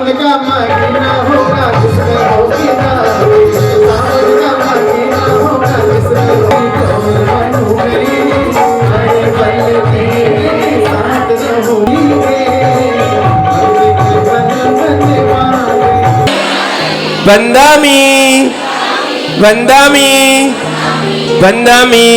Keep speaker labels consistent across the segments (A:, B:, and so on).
A: सावन का महीना होगा जिसमें होगी नारी, सावन का महीना होगा जिसमें होगी गौरवनुगरी, हरे बल तेरे साथ रहोगे,
B: वंदामी वंदामी वंदामी।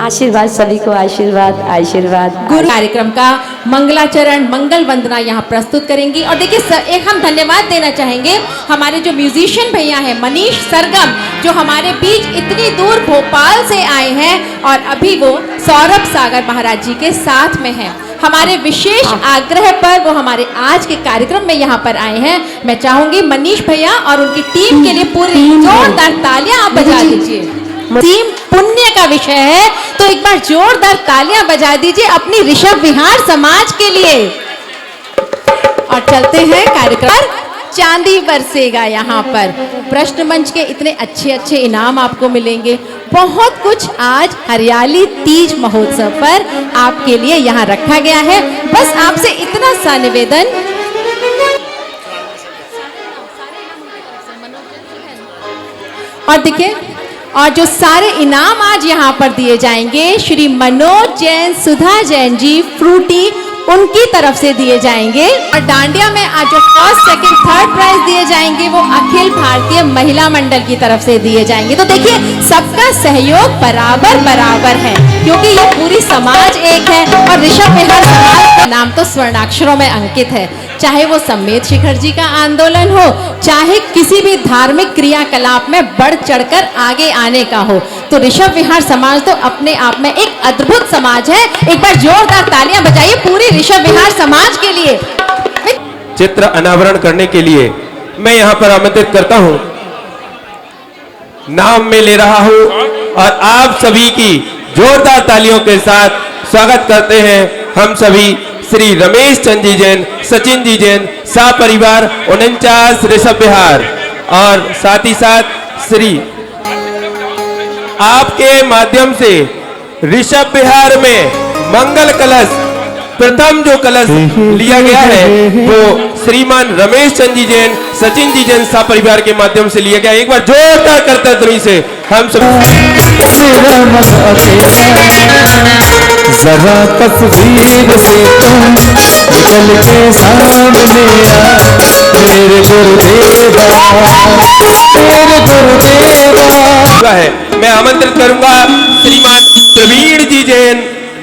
C: आशीर्वाद सभी को, आशीर्वाद आशीर्वाद।
D: गुरु कार्यक्रम का मंगलाचरण मंगल वंदना यहाँ प्रस्तुत करेंगी। और देखिए एक हम धन्यवाद देना चाहेंगे हमारे जो म्यूजिशियन भैया हैं मनीष सरगम, जो हमारे बीच इतनी दूर भोपाल से आए हैं और अभी वो सौरभ सागर महाराज जी के साथ में हैं। हमारे विशेष आग्रह पर वो हमारे आज के कार्यक्रम में यहाँ पर आए हैं। मैं चाहूंगी मनीष भैया और उनकी टीम के लिए पूरी जोरदार तालियां आप बजा दीजिए। टीम पुण्य का विषय है तो एक बार जोरदार तालियां बजा दीजिए अपनी ऋषभ विहार समाज के लिए। और चलते हैं कार्यक्रम, चांदी बरसेगा यहाँ पर। प्रश्न मंच के इतने अच्छे अच्छे इनाम आपको मिलेंगे, बहुत कुछ आज हरियाली तीज महोत्सव पर आपके लिए यहाँ रखा गया है। बस आपसे इतना सा निवेदन, और देखिए और जो सारे इनाम आज यहाँ पर दिए जाएंगे श्री मनोज जैन, सुधा जैन जी फ्रूटी, उनकी तरफ से दिए जाएंगे। और डांडिया में आज जो फर्स्ट सेकंड थर्ड प्राइज दिए जाएंगे वो अखिल भारतीय महिला मंडल की तरफ से दिए जाएंगे। तो देखिए सबका सहयोग बराबर बराबर है क्योंकि ये पूरी समाज एक है और ऋषभ विहार समाज का नाम तो स्वर्णाक्षरों में अंकित है। चाहे वो सम्मेद शिखर जी का आंदोलन हो, चाहे किसी भी धार्मिक क्रियाकलाप में बढ़ चढ़कर आगे आने का हो, तो ऋषभ विहार समाज तो अपने आप में एक अद्भुत समाज है। एक बार जोरदार तालियां बजाइए पूरी ऋषभ विहार समाज के लिए।
B: चित्र अनावरण करने के लिए मैं यहाँ पर आमंत्रित करता हूँ, नाम में ले रहा हूँ और आप सभी की जोरदार तालियों के साथ स्वागत करते हैं हम सभी श्री रमेश चंद जी जैन, सचिन जी जैन, सा परिवार 49 ऋषभ विहार। और साथ ही साथ श्री आपके माध्यम से ऋषभ विहार में मंगल कलश, प्रथम जो कलश लिया गया है वो श्रीमान रमेश चंद जी जैन, सचिन जी जैन, सा परिवार के माध्यम से लिया गया। एक बार जोरदार करते ध्वनि से हम सब
A: जरा तस्वीर से तुम निकल के सामने आ, मेरे गुरुदेवा, मेरे गुरुदेवा
B: है। मैं आमंत्रित करूंगा श्रीमान प्रवीण जी जैन,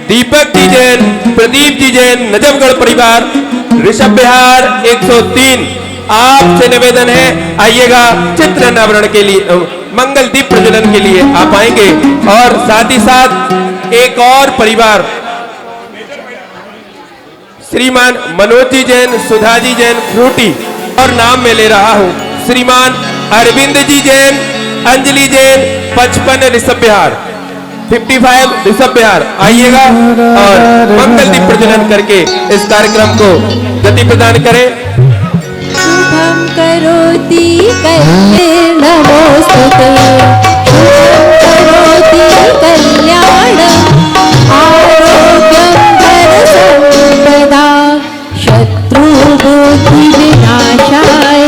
B: दीपक जी जैन, प्रदीप जी जैन, नजफगढ़ परिवार ऋषभ विहार 103। आपसे निवेदन है आइएगा चित्र अनावरण के लिए, मंगल दीप प्रज्वलन के लिए आप आएंगे। और साथ ही साथ एक और परिवार श्रीमान मनोज जी जैन, सुधा जी जैन फ्रूटी, और नाम में ले रहा हूं श्रीमान अरविंद जी जैन, अंजलि जैन 55 ऋषभ विहार 55 ऋषभ विहार। आइएगा और मंगल दीप प्रज्वलन करके इस कार्यक्रम को गति प्रदान करें।
D: शुभम करोति नमोस्तुते, शुभम करोति कल्याणम, आरोग्यम धनसंपदा, शत्रु बुद्धि विनाशाय,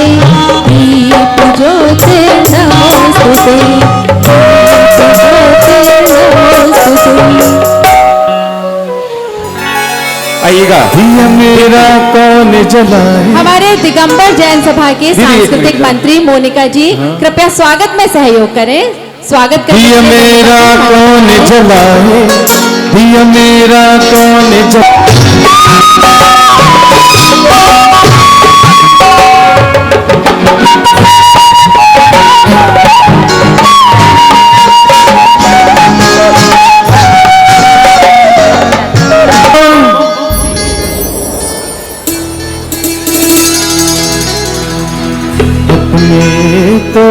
D: दीप ज्योति नमोस्तुते, दीप ज्योति नमोस्तुते।
B: आइएगा।
A: दिया मेरा कौन जलाए।
D: हमारे दिगंबर जैन सभा के सांस्कृतिक मंत्री मोनिका जी कृपया स्वागत में सहयोग करें। स्वागत करें।
A: दिया मेरा कौन जलाए, दिया मेरा कौन जलाए। तो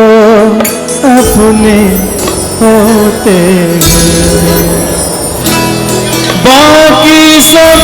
A: अपने होते बाकी सब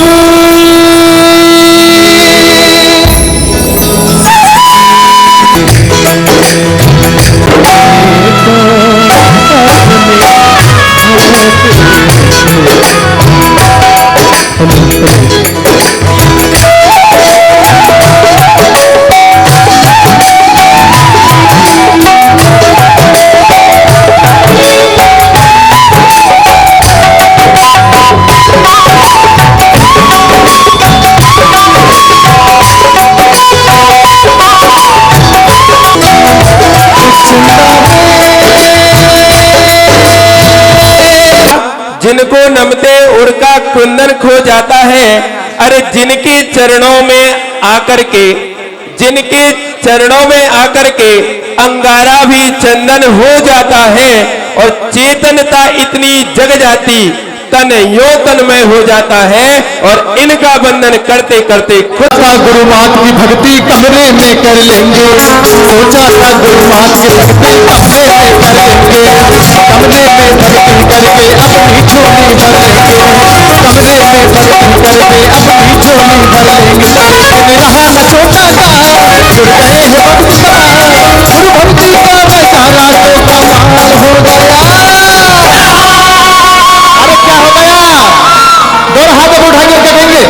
B: जिनको नमते उनका कुंदन खो जाता है। अरे जिनके चरणों में आकर के, जिनके चरणों में आकर के अंगारा भी चंदन हो जाता है और चेतनता इतनी जग जाती, तन यो तन्मय हो जाता है और इनका बंधन करते करते खुद
A: था गुरु मात की भक्ति कमरे में कर लेंगे, सोचा था गुरु मात की भक्ति कमरे में कर लेंगे, कमरे में भक्ति करके अपनी झोली भर लेंगे, कमरे में भक्ति करके अपनी झोली भर लेंगे। दिन रहा न छोटा सा जुड़ गए हैं भक्त का, गुरु भक्ति का नजारा तो कमाल हो गया। अरे क्या हो गया? दोनों हाथ अब उठा करके देंगे।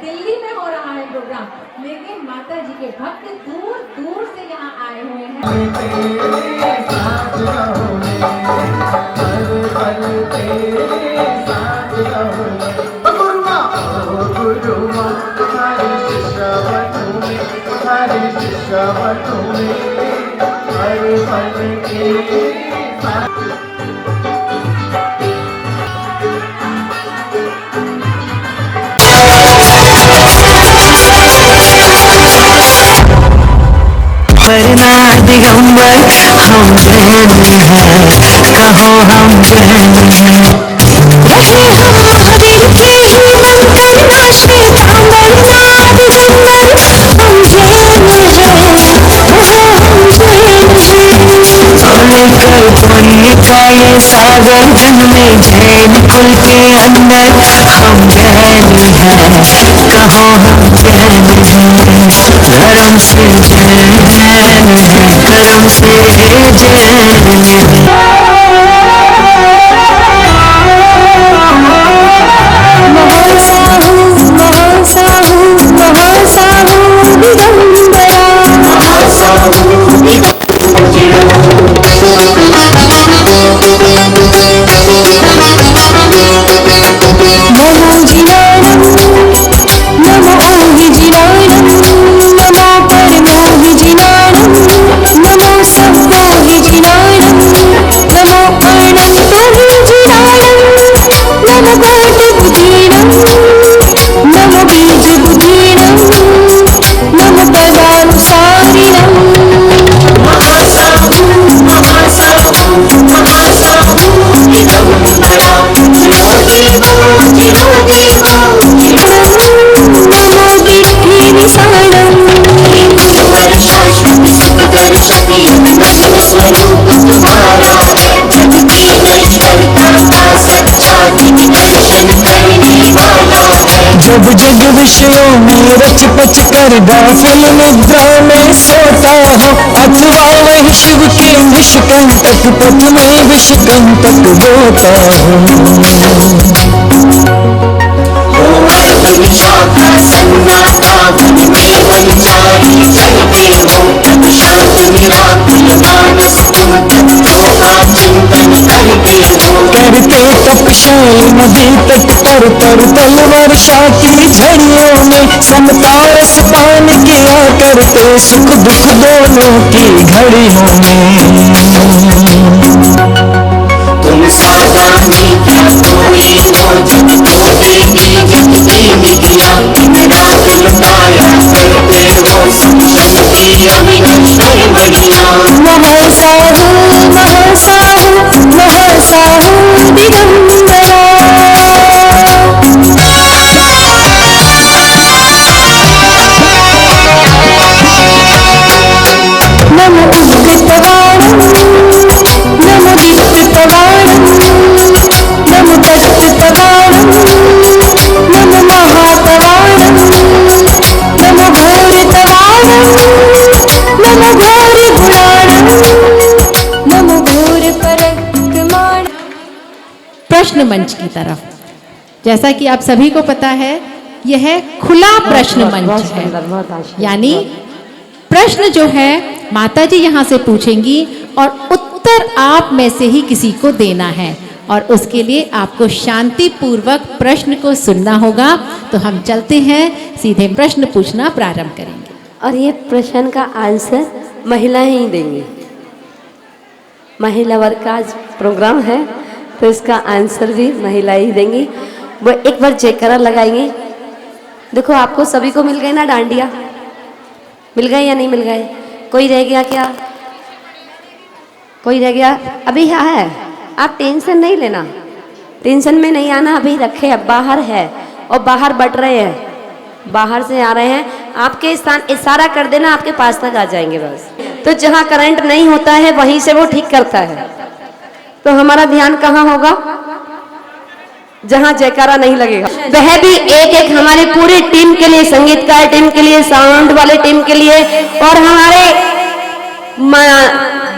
D: दिल्ली में हो रहा है प्रोग्राम, लेकिन माता जी के भक्त दूर दूर से यहाँ आए हुए हैं।
E: वरना दिगंबर हम जैन हैं, कहो हम जैन हैं। रहे हम महावीर के ही मंत्र नाशे धामर नाद जंगर, हम जैन हैं, कहो हम जैन हैं। लेकर पुण्य का ये सागर जन्मे जैन कुल के अंदर, हम जैन हैं, कहो हम जैन हैं। धर्म से जैन हैं, कर्म से जैन हैं। महासाहु महासाहु महासाहु दिगंबरा, महासाहु नमो जिनानम नमो ओहि जिनानम, नमो परमो हि जिनानम, नमो सबको हि जिनानम, नमो अनंतो हि जिनानम, नमो कोटि बुद्धीनम, नमो बीज बुद्धीनम, नमो पदानुसारिणम। महासाहु महासाहु महासाहु दिगंबरा, चिरोदेवो चिरोदेवो नमो गिद्धि निशानम। शाश्वत सुखकर शक्ति असम स्वरूप तुम्हारा है, जग के नश्वरता का सच्चा दर्शन करने वाला है। जब जग विषयों में रच पच कर गाफिल निद्रा में सोता हो, अथवा वही शिव के विषकंटक पथ में विषकंटक बोता हो। शाखा सन्नाटा वन में वनचारी चलते हो, तब शांत निराकुल मानस तुम तत्वों का चिंतन करते हो। करते तपशाली नदी तट पर तल वर्षा की झड़ियों में, समता रस पान किया करते सुख दुख दोनों की घड़ियों में। तुम सावधानी क्या कोई हो, जब तो देवी जब देवी किया, दिन रात लुटाया करते हो शक्ति अविनश्वर बढ़िया। महासाहु महासाहु महासाहु दिगंबरा, नमो उग्रतवाणम, नमो दिव्यतवाणम, नमो दत्ततवाणम, नमो महातवाणम, नमो घोरतवाणम, नमो घोर गुणाणम, नमो घोर पराक्रमाणम।
D: प्रश्न मंच की तरफ, जैसा कि आप सभी को पता है, यह खुला प्रश्न मंच है, यानी प्रश्न जो है माता जी यहाँ से पूछेंगी और उत्तर आप में से ही किसी को देना है और उसके लिए आपको शांति पूर्वक प्रश्न को सुनना होगा। तो हम चलते हैं सीधे प्रश्न पूछना प्रारंभ करेंगे।
C: और ये प्रश्न का आंसर महिलाएं ही देंगी। महिला वर्ग का आज प्रोग्राम है तो इसका आंसर भी महिलाएं ही देंगी। वो एक बार जयकारा लगाएंगे। देखो आपको सभी को मिल गए ना डांडिया, मिल गए या नहीं मिल गए? कोई रह गया क्या? कोई रह गया? अभी है, आप टेंशन नहीं लेना, टेंशन में नहीं आना। अभी रखे, अब बाहर है और बाहर बट रहे हैं, बाहर से आ रहे हैं। आपके स्थान इशारा कर देना, आपके पास तक आ जाएंगे बस। तो जहाँ करंट नहीं होता है वहीं से वो ठीक करता है। तो हमारा ध्यान कहाँ होगा? जहाँ जयकारा नहीं लगेगा। वह भी एक एक हमारी पूरी टीम के लिए, संगीतकार टीम के लिए, साउंड वाले टीम के लिए और हमारे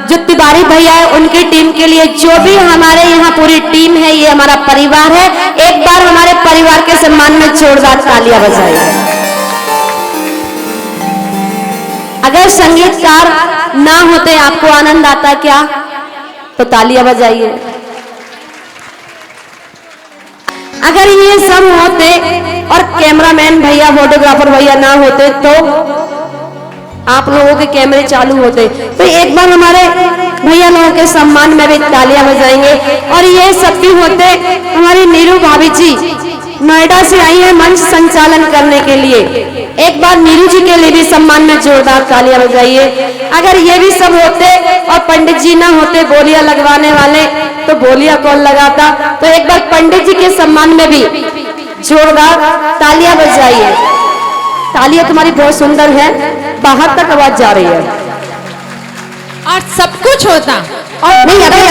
C: जो तिवारी भैया है उनकी टीम के लिए, जो भी हमारे यहाँ पूरी टीम है, ये हमारा परिवार है। एक बार हमारे परिवार के सम्मान में जोरदार तालियां बजाइए। अगर संगीतकार ना होते आपको आनंद आता क्या? तो तालियां बजाइए। अगर ये सब होते और कैमरामैन भैया, फोटोग्राफर भैया ना होते तो आप लोगों के कैमरे चालू होते, तो एक बार हमारे भैया लोगों के सम्मान में भी तालियां बजाएंगे। और ये सब भी होते हमारी नीरू भाभी जी नोएडा से आई है मंच संचालन करने के लिए। एक बार नीरू जी के लिए भी सम्मान में जोरदार तालियां बजाइए। अगर ये भी सब होते और पंडित जी ना होते बोलियां लगवाने वाले, तो बोलियां कौन लगाता? तो एक बार पंडित जी के सम्मान में भी जोरदार तालियां बजाइए। तालियां तुम्हारी बहुत सुंदर है, बाहर तक आवाज जा रही है।
D: और सब कुछ होता
C: और नहीं, अभी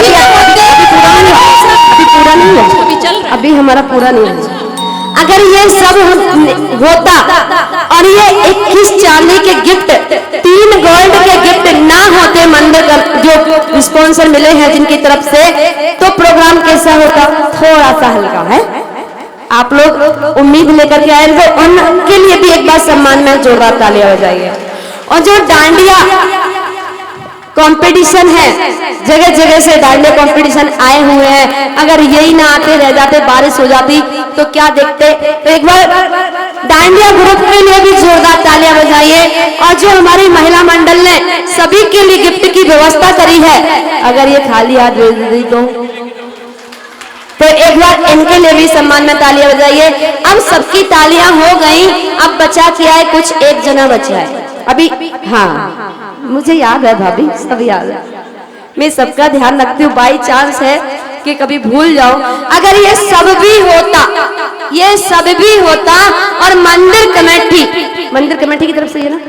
C: पूरा नहीं है,
D: अभी चल रहा है।
C: अभी हमारा पूरा नहीं है। अगर ये सब होता और ये 21 चांदी के गिफ्ट, 3 गोल्ड के गिफ्ट ना होते मंदिर का जो स्पॉन्सर मिले हैं जिनकी तरफ से, तो प्रोग्राम कैसा होता? थोड़ा सा हल्का है। आप लोग उम्मीद लेकर के आए, तो उनके लिए भी एक बार सम्मान में जोरदार तालियां हो जाइए। और जो डांडिया कंपटीशन है, जगह जगह से डांडिया कंपटीशन आए हुए हैं, अगर यही ना आते रह जाते, बारिश हो जाती तो क्या देखते? तो एक बार डांडिया ग्रुप के लिए भी जोरदार तालियां बजाइए। और जो हमारी महिला मंडल ने सभी के लिए गिफ्ट की व्यवस्था करी है, अगर ये खाली हाथ भेज दी तो एक बार इनके लिए भी सम्मान में तालियां बजाइए। अब सबकी तालियां हो गई, अब बचा क्या है? कुछ एक जना बचा है अभी। हाँ, मुझे याद है भाभी, सब याद है। मैं सबका ध्यान रखती हूँ, बाई चांस है कि कभी भूल जाओ। अगर ये सब भी होता, ये सब भी होता और मंदिर कमेटी की तरफ से, ये ना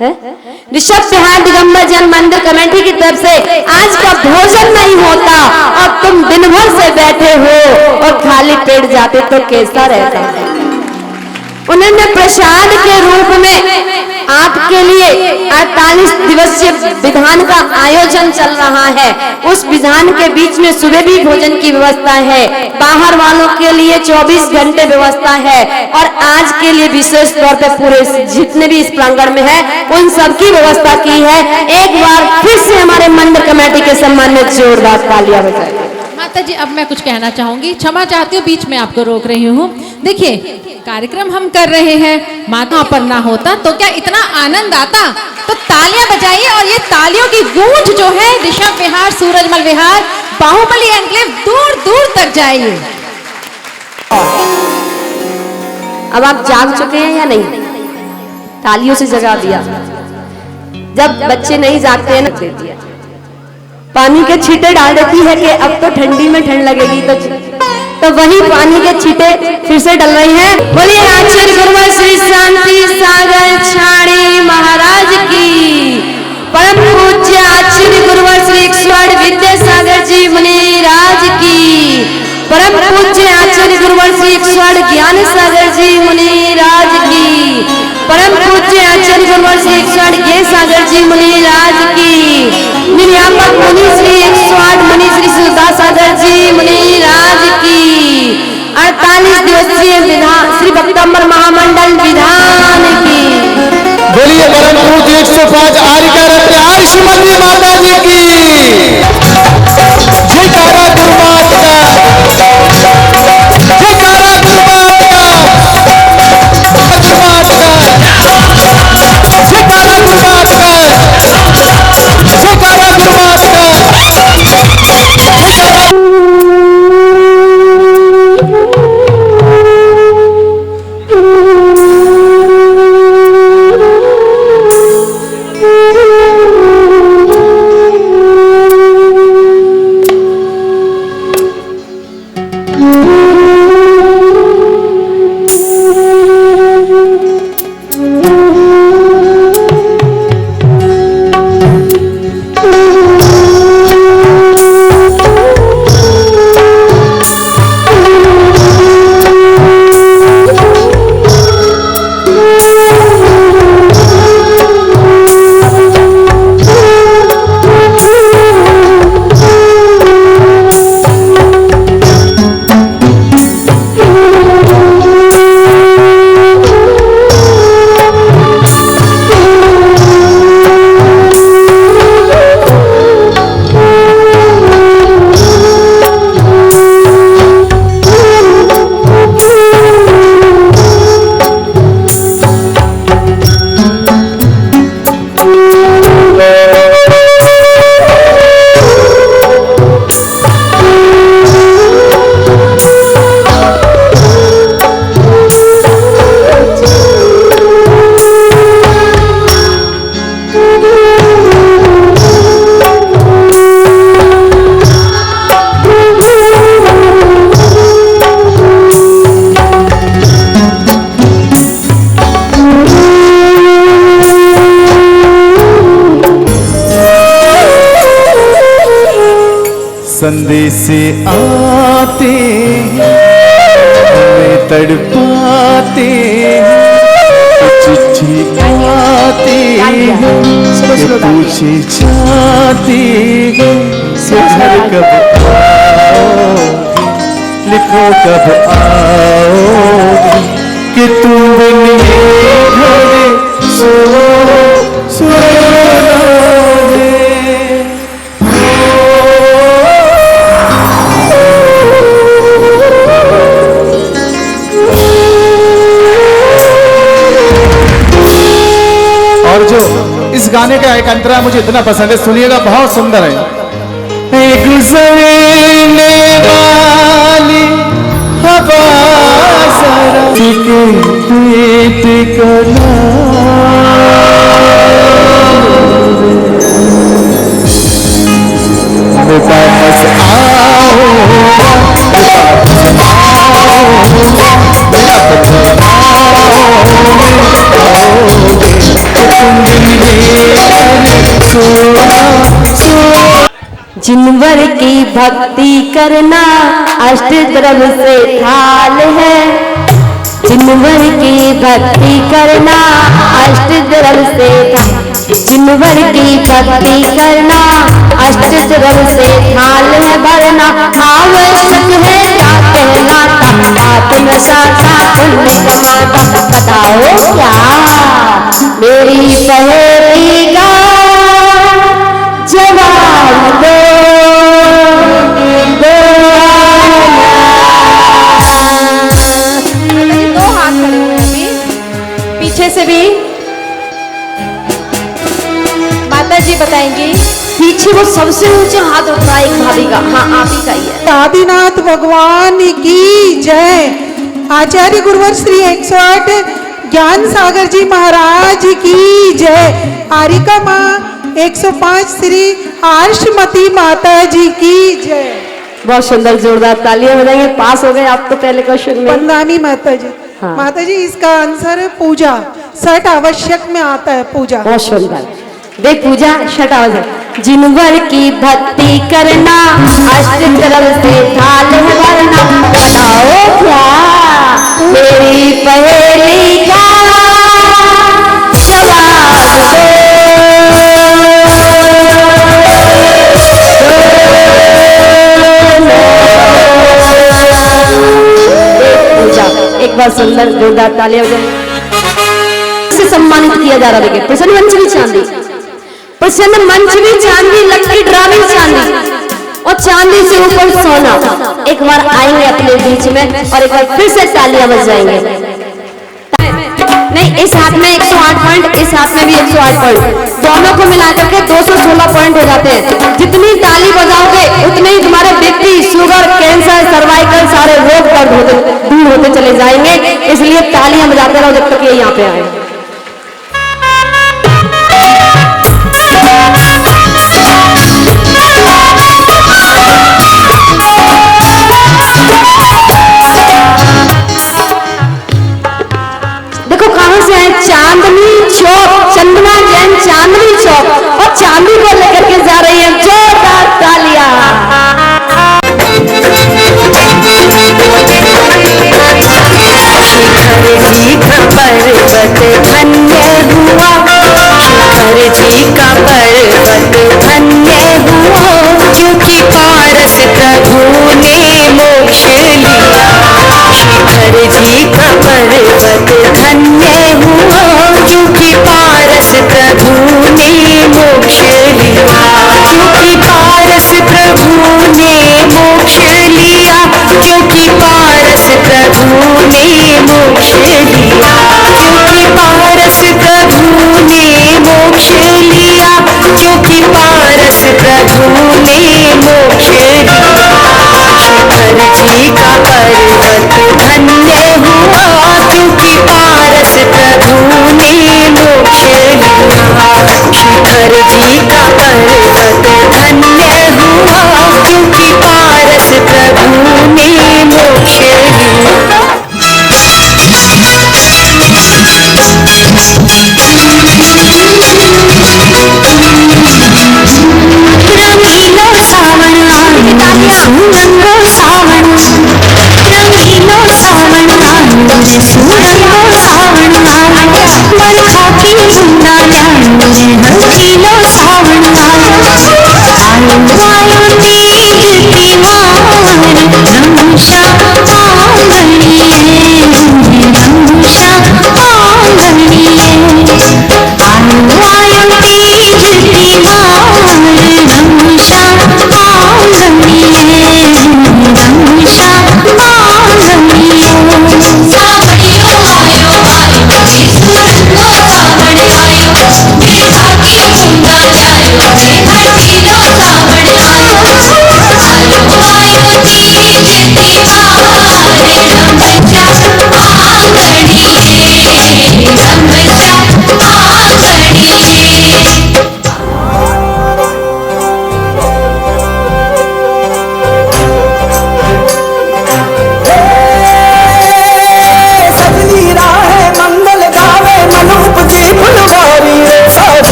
C: है ऋषभ बिहार दिगंबर जैन मंदिर कमेटी की तरफ से आज का भोजन नहीं होता और तुम दिन भर से बैठे हो और खाली पेट जाते तो कैसा रहता? उन्होंने प्रसाद के रूप में आपके लिए 48 दिवसीय विधान का आयोजन चल रहा है। उस विधान के बीच में सुबह भी भोजन की व्यवस्था है, बाहर वालों के लिए 24 घंटे व्यवस्था है और आज के लिए विशेष तौर पे पूरे जितने भी इस प्रांगण में है उन सबकी व्यवस्था की है। एक बार फिर से हमारे मंदिर कमेटी के सम्मान में जोरदार तालियां बजाइए।
D: माता जी, अब मैं कुछ कहना चाहूंगी, क्षमा चाहती हूँ बीच में आपको रोक रही हूँ। देखिए, कार्यक्रम हम कर रहे हैं, माता पर ना होता तो क्या इतना आनंद आता? तो तालियां बजाइए और ये तालियों की गूंज जो है ऋषभ विहार, सूरजमल विहार, बाहुबली एनक्लेव दूर दूर तक जाइए।
C: अब आप जाग चुके हैं या नहीं? तालियों से जगा दिया। जब बच्चे नहीं जागते हैं ना, देती है पानी के छींटे डाल देती है कि अब तो ठंडी में ठंड लगेगी, तो वही पानी के छींटे फिर से डल रही हैं। बोलिए आचार्य गुरुवर श्री शांति सागर छाणी महाराज की, परम पूज्य आचार्य गुरुवर श्री स्वर्ण विद्यासागर जी मुनिराज की, परम पूज्य आचार्य गुरुवर श्री स्वर्ण ज्ञान सागर जी मुनिराज की, परम पूज्य आचार्य गुरुवर श्री स्वर्ण ज्ञान सागर जी मुनिराज की, निर्यापक मुनि श्री 108 मुनि श्री सुधा सागर जी मुनिराज की, 48 दिवसीय विधान श्री भक्तंबर महामंडल विधान की।
A: बोलिए परम पूज्य 105 105 आरिका रत्न श्रीमती माता जी की जयकारा गुरुमात का, जयकारा गुरुमात का, गुरुमात का, जयकारा गुरुमात का, जयकारा गुरुमात का। संदेश आते हमें तड़पाते, चिट्ठी आती पूछे जाती घर कब आओ, लिखो कब आओ कि तुम मेरे घर सो इस गाने का एक अंतरा मुझे इतना पसंद है, सुनिएगा, बहुत सुंदर है। गुजरने वाली हवा जरा के पेट कला, वापस
C: जिनवर की भक्ति करना अष्ट द्रव्य से थाल है, जिनवर की भक्ति करना अष्ट द्रव्य से थाल, जिनवर की भक्ति करना अष्ट द्रव्य से थाल है भरना, आवश्यक है क्या कहलाता, आत्म साता पुण्य कमाता, बताओ क्या मेरी पहेली का जवाब दो,
D: दो हाथ खड़े हुए हैं अभी, पीछे से भी माता जी बताएंगी।
C: पीछे वो सबसे ऊंचा हाथ उठता है एक भाभी का, हाँ आप ही का ही है।
F: आदिनाथ भगवान की जय। आचार्य गुरुवर श्री 108 ज्ञान सागर जी महाराज की जय। आरिका माँ 105 श्री आर्षमती माता जी की जय।
C: बहुत सुंदर, जोरदार तालियां बजाएंगे। पास हो गए आप तो पहले क्वेश्चन में।
F: वंदानी माता जी।
C: हाँ।
F: माता जी इसका आंसर है पूजा, छठ आवश्यक में आता है पूजा।
C: बहुत सुंदर, देख पूजा छठ आवश्यक। जिनवर की भक्ति करना अष्ट द्रव्य से थाल है भरना, बताओ क्या मेरी पहेली का जवाब एक बार सुंदर जोरदार तालियां बजाएं। से सम्मानित किया जा रहा है। देखिए प्रसन्न वंश की चांदी प्रसन्न मंच भी चांदी, लकी ड्रा भी चांदी और चांदी से ऊपर सोना। एक बार आएंगे अपने बीच में और एक बार फिर से तालियां बजाएंगे। नहीं, इस हाथ में 108 पॉइंट, इस हाथ में भी 108 पॉइंट, दोनों को मिलाकर के 216 पॉइंट हो जाते हैं। जितनी ताली बजाओगे उतने ही तुम्हारे बीपी, शुगर, कैंसर, सर्वाइकल सारे रोग दूर होते चले जाएंगे। इसलिए तालियां बजाते रहो जब तक ये यहाँ पे आए। चांदनी चौक, चंदना जैन चांदनी चौक, और चांदी को लेकर के जा रही है। जोरदार तालियां।
E: पर्वत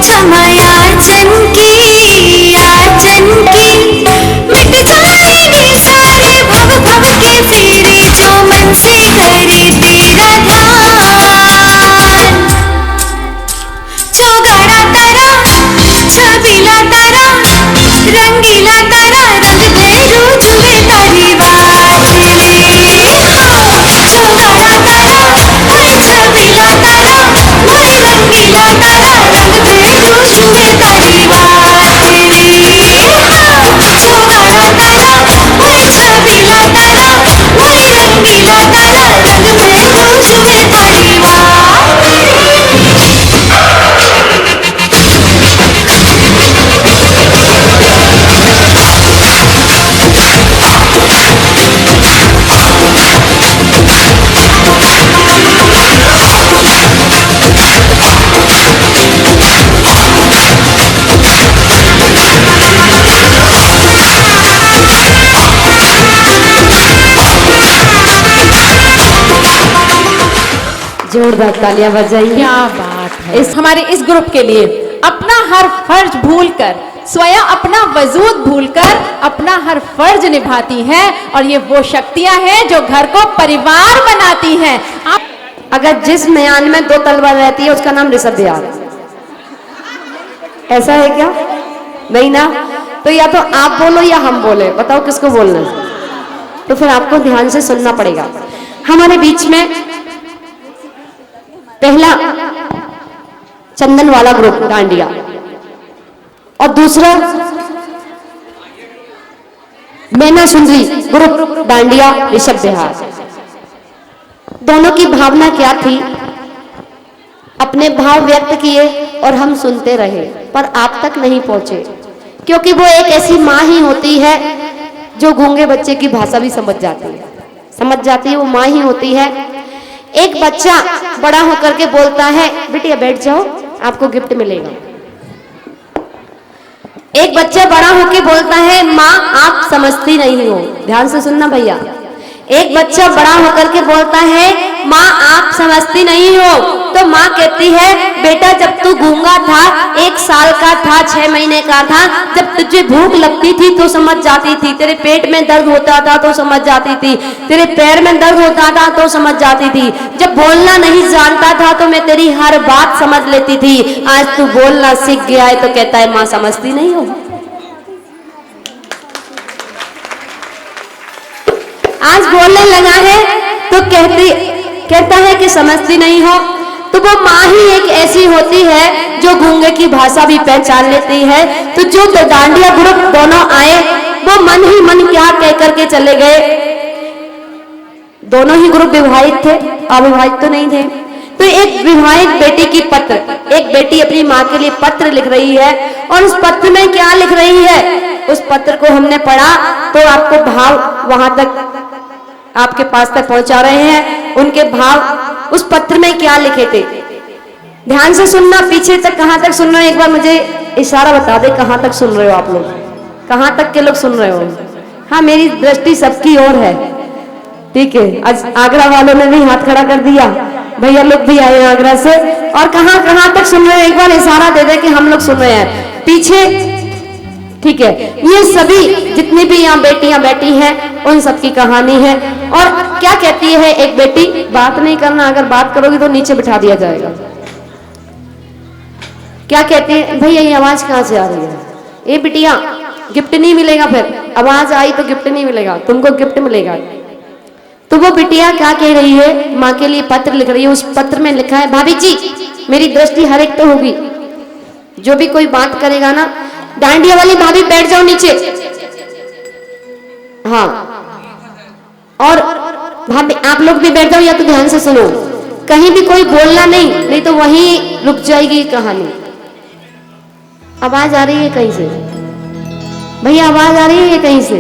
E: क्षमायाचन की मिट जाएगी सारे भव भव के फेरे जो मन से करे तेरा ध्यान। चौगाड़ा तारा छबीला तारा रंगीला तारा रंग दे रूठ में तारी बात चौगाड़ा तारा हाय छबीला तारा हाय रंगीला तारा रंग दे रूठ में तारी बात चौगाड़ा तारा हाय छबीला तारा हाय रंगीला तारा रंग दे रूठ में तारी बात।
C: जोरदार तालियां बजाइए।
D: क्या बात है। इस हमारे इस ग्रुप के लिए अपना हर फर्ज भूलकर स्वयं अपना वजूद भूलकर अपना हर फर्ज निभाती हैं और ये वो शक्तियां हैं जो घर को परिवार बनाती हैं। आप
C: अगर जिस म्यान में 2 तलवार रहती है उसका नाम ऋषभ बिहार, ऐसा है क्या? नहीं ना? तो या तो आप बोलो या हम बोले, बताओ किसको बोलना है? तो फिर आपको ध्यान से सुनना पड़ेगा। हमारे बीच में पहला चंदन वाला ग्रुप डांडिया और दूसरा मैना सुंदरी ग्रुप डांडिया ऋषभ बिहार। दोनों की भावना क्या थी? अपने भाव व्यक्त किए और हम सुनते रहे पर आप तक नहीं पहुंचे, क्योंकि वो एक ऐसी माँ ही होती है जो गूंगे बच्चे की भाषा भी समझ जाती है। वो माँ ही होती है। एक बच्चा बड़ा होकर के बोलता है बिटिया बैठ जाओ आपको गिफ्ट मिलेगा। एक बच्चा बड़ा होकर बोलता है माँ आप समझती नहीं हो। ध्यान से सुनना भैया। एक बच्चा बड़ा होकर के बोलता है माँ आप समझती नहीं हो, तो माँ कहती है बेटा जब तू गूंगा था, 1 साल का था, 6 महीने का था, जब तुझे भूख लगती थी तो समझ जाती थी, तेरे पेट में दर्द होता था तो समझ जाती थी, तेरे पैर में दर्द होता था तो समझ जाती थी, जब बोलना नहीं जानता था तो मैं तेरी हर बात समझ लेती थी। आज तू बोलना सीख गया है तो कहता है माँ समझती नहीं हो। आज बोलने लगा है तो कहता है कि समझती नहीं हो। तो वो माँ ही एक ऐसी होती है जो गूंगे की भाषा भी पहचान लेती है। तो जो डांडिया ग्रुप दोनों आए वो मन ही मन क्या कह करके चले गए। दोनों ही ग्रुप विवाहित थे, अविवाहित तो नहीं थे। तो एक विवाहित बेटी की पत्र, एक बेटी अपनी माँ के लिए पत्र लिख रही है और उस पत्र में क्या लिख रही है, उस पत्र को हमने पढ़ा तो आपको भाव वहां तक आपके पास तक पहुंचा रहे हैं। उनके भाव उस पत्र में क्या लिखे थे, ध्यान से सुनना। पीछे तक कहां तक सुन रहे हो, एक बार मुझे इशारा बता दे कहां तक सुन रहे हो आप लोग, कहां तक के लोग सुन रहे हो। हाँ मेरी दृष्टि सबकी ओर है, ठीक है। आज आगरा वालों ने भी हाथ खड़ा कर दिया, भैया लोग भी आए आगरा से। और कहां कहां तक सुन रहे हो, एक बार इशारा दे दे कि हम लोग सुन रहे हैं पीछे, ठीक है। ये सभी जितनी भी यहाँ बेटियां बैठी हैं उन सबकी कहानी है। और क्या कहती है एक बेटी, बात नहीं करना, अगर बात करोगी तो नीचे बिठा दिया जाएगा। क्या कहती है, भैया ये आवाज कहाँ से आ रही है, ये बिटिया गिफ्ट नहीं मिलेगा, फिर आवाज आई तो गिफ्ट नहीं मिलेगा, तुमको गिफ्ट मिलेगा। तो वो बिटिया क्या कह रही है, माँ के लिए पत्र लिख रही है। उस पत्र में लिखा है भाभी जी मेरी दृष्टि हर एक तो होगी, जो भी कोई बात करेगा ना, डांडिया वाली भाभी बैठ जाओ नीचे, हाँ, और भाभी आप लोग भी बैठ जाओ, या तो ध्यान से सुनो, कहीं भी कोई बोलना नहीं तो वहीं रुक जाएगी कहानी। आवाज आ रही है कहीं से, भैया आवाज आ रही है कहीं से,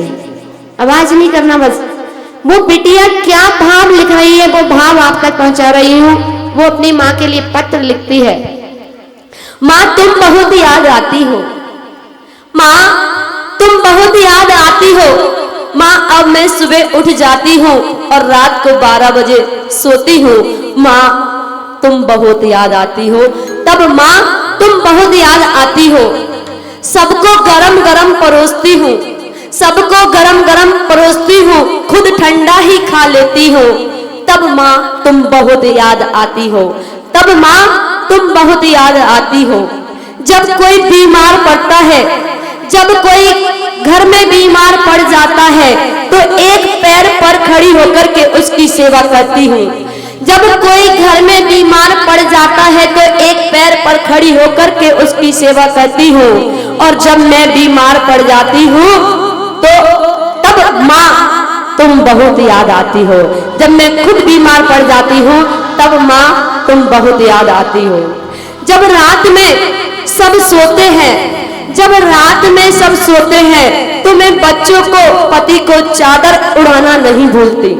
C: आवाज नहीं करना बस। वो बिटिया क्या भाव लिख रही है वो भाव आप तक पहुंचा रही हूँ। वो अपनी माँ के लिए पत्र लिखती है, माँ तुम बहुत याद आती हो, माँ तुम बहुत याद आती हो, माँ अब मैं सुबह उठ जाती हूँ और रात को 12 बजे सोती हूँ, माँ तुम बहुत याद आती हो। तब माँ तुम बहुत याद आती हो। सबको गरम गरम परोसती हूँ, सबको गरम गरम परोसती हूँ, खुद ठंडा ही खा लेती हूँ। तब माँ तुम बहुत याद आती हो, तब माँ तुम बहुत याद आती हो। जब कोई बीमार पड़ता है, जब कोई घर में बीमार पड़ जाता है तो एक पैर पर खड़ी होकर के उसकी सेवा करती हूँ। जब कोई घर में बीमार पड़ जाता है तो एक पैर पर खड़ी होकर के उसकी सेवा करती हूँ। और जब मैं बीमार पड़ जाती हूँ तो तब माँ तुम बहुत याद आती हो। जब मैं खुद बीमार पड़ जाती हूँ तब माँ तुम बहुत याद आती हो। जब रात में सब सोते हैं, जब रात में सब सोते हैं तो मैं बच्चों को, पति को चादर उड़ाना नहीं भूलती।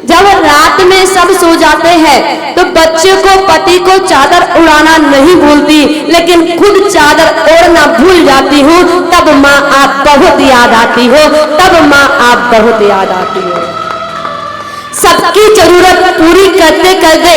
C: जब रात में सब सो जाते हैं तो बच्चों को, पति को चादर उड़ाना नहीं भूलती, लेकिन खुद चादर ओढ़ना भूल जाती हूँ। तब माँ आप बहुत याद आती हो, तब माँ आप बहुत याद आती हो। सबकी जरूरत पूरी करते करते,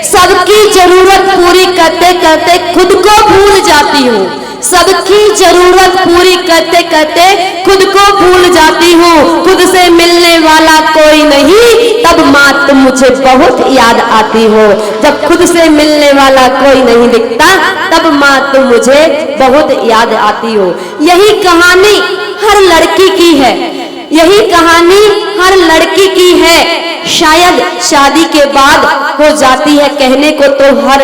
C: सबकी जरूरत पूरी करते करते खुद को भूल जाती हूँ। सबकी जरूरत पूरी करते करते खुद को भूल जाती हूँ। खुद से मिलने वाला कोई नहीं, तब माँ तुम मुझे बहुत याद आती हो। जब खुद से मिलने वाला कोई नहीं दिखता तब माँ तुम मुझे बहुत याद आती हो। यही कहानी हर लड़की की है, यही कहानी हर लड़की की है। शायद शादी के बाद हो जाती है कहने को तो हर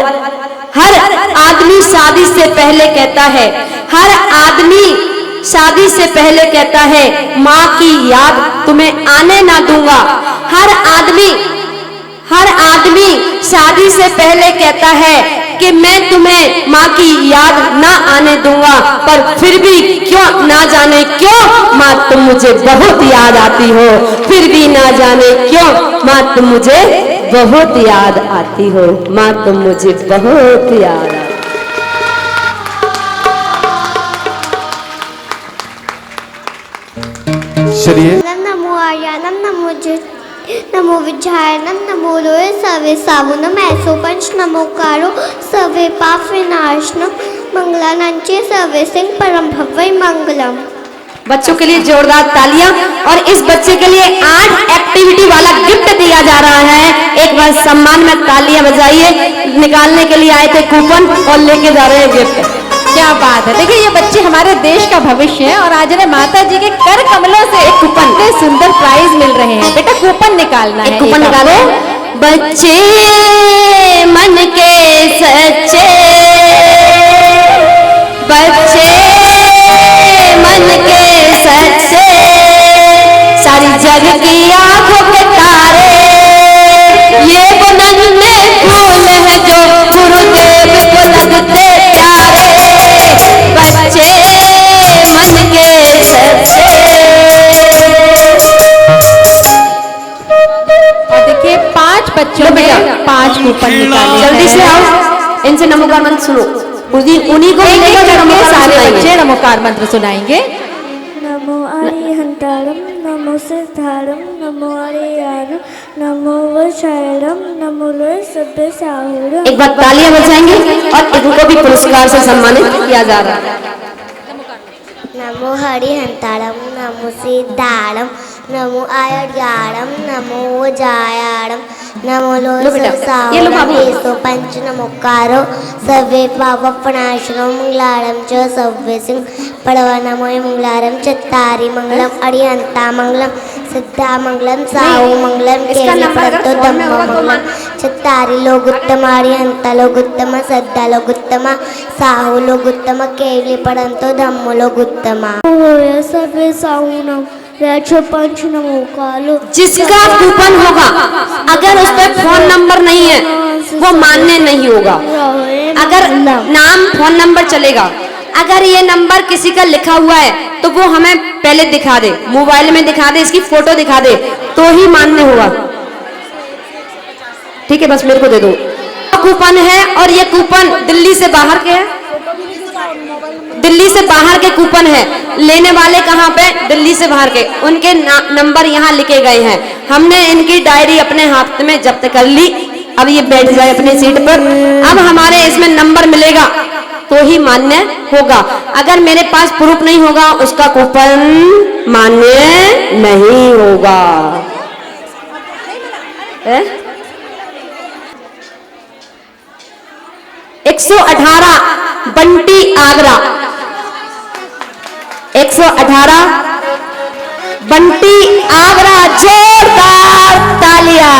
C: आदमी शादी से पहले कहता है, हर आदमी शादी से पहले कहता है माँ की याद तुम्हें आने ना दूंगा। हर आदमी शादी से पहले कहता है कि मैं तुम्हें माँ की याद ना आने दूंगा, पर फिर भी क्यों ना जाने क्यों माँ तुम मुझे बहुत याद आती हो। फिर भी ना जाने क्यों माँ तुम मुझे बहुत याद आती हो। माँ तुम मुझे बहुत याद आती।
B: चलिए
G: नमो आर्यानम नमो नमो विद्यायनम नमो लोय सर्वे सावुनम ऐसो पंच नमोकारो सर्वे पाप विनाशनम मंगलानांचे सर्वे सिंह परम भव्य मंगलम।
C: बच्चों के लिए जोरदार तालियां। और इस बच्चे के लिए 8 एक्टिविटी वाला गिफ्ट दिया जा रहा है। एक बार सम्मान में तालियां बजाइए। निकालने के लिए आए थे कूपन और लेके जा रहे हैं गिफ्ट।
D: क्या बात है। देखिए ये बच्चे हमारे देश का भविष्य है और आज ने माता जी के कर कमलों से एक कूपन के सुंदर प्राइज मिल रहे हैं। बेटा कूपन निकालना है।
C: कूपन निकालो। बच्चे मन के सच्चे, बच्चे मन के सच्चे, सारी जग की आंखों के तारे, ये वो नन्हे फूल है जो गुरुदेव को लगते प्यारे। बच्चे मन के सच्चे।
D: और देखिए 5 बच्चों ने 5 कूपन निकाले।
C: जल्दी से आओ, इनसे नमोकार मंत्र सुनो। उन्हीं को मिलेगा जो नमोकार
D: सारे
C: सुनाएंगे।
D: बच्चे नमोकार मंत्र सुनाएंगे।
H: नमो अरिहंतारम नमो सिद्धारम नमो अरियारम नमो वशैरम नमो लोय सभ्य साहुरम।
C: एक बार तालियां बजाएंगे और इनको भी पुरस्कार से सम्मानित किया जा रहा है।
G: नमो हरिहंतारम नमो सिद्धारम नमो आयर्यारम नमो जायारम नमो लोसो पंच नमोकारो सर्वे पावपनाशनो मंगलारम च सर्वे सिंह पड़वा नमो मंगलारम चत्तारी मंगलम अरिहंता मंगलम सिद्धा मंगलम साहु मंगलम केली पड़तो धम्म मंगलम चत्तारी लोगुत्तम अरिहंता लोगुत्तम सद्धा लोगुत्तम साहु लोगुत्तम केली पड़तो धम्म लोगुत्तम।
H: सर्वे साहुनम पंच नमोकालो।
C: जिसका कूपन होगा अगर उस पर फोन नंबर नहीं है वो मान्य नहीं होगा। अगर नाम फोन नंबर चलेगा। अगर ये नंबर किसी का लिखा हुआ है तो वो हमें पहले दिखा दे, मोबाइल में दिखा दे, इसकी फोटो दिखा दे तो ही मान्य होगा। ठीक है, बस मेरे को दे दो। कूपन है और ये कूपन दिल्ली से बाहर के है, दिल्ली से बाहर के कूपन है। लेने वाले कहाँ पे? दिल्ली से बाहर के। उनके नंबर यहाँ लिखे गए हैं। हमने इनकी डायरी अपने हाथ में जब्त कर ली। अब ये बैठ जाए अपनी सीट पर। अब हमारे इसमें नंबर मिलेगा तो ही मान्य होगा। अगर मेरे पास प्रूफ नहीं होगा उसका कूपन मान्य नहीं होगा। 118 बंटी आगरा, 118 बंटी आगरा, जोरदार तालियां।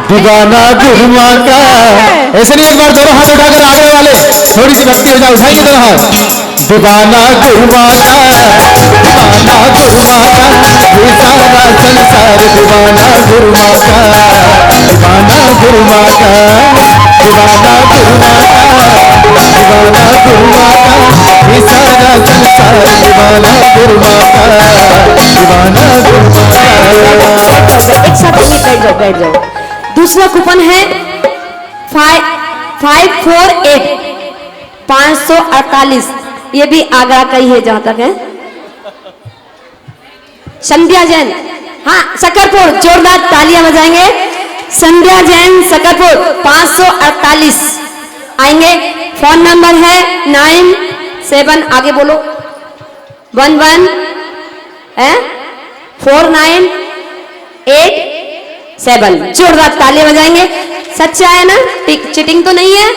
A: दीवाना गुरुमा का। ऐसे नहीं, एक बार दोनों हाथ उठाकर आगे वाले थोड़ी सी भक्ति हो जाए, उठाइए दोनों हाथ। दीवाना गुरुमा का, दीवाना गुरुमा का, ये सारा संसार दीवाना गुरुमा का, दीवाना गुरुमा का, दीवाना गुरुमा का, दीवाना गुरुमा का, ये सारा संसार दीवाना गुरुमा का, दीवाना गुरुमा का।
C: एक साथ बैठ जाओ, बैठ जाओ। दूसरा कूपन है 548 548, ये भी आगरा का ही है जहां तक है। संध्या जैन, हाँ सकरपुर, जोरदार तालियां बजाएंगे। संध्या जैन सकरपुर 548 आएंगे। फोन नंबर है 97, आगे बोलो, 11 4987। जोरदार तालियां बजाएंगे। सच्चा है ना, चिटिंग तो नहीं है?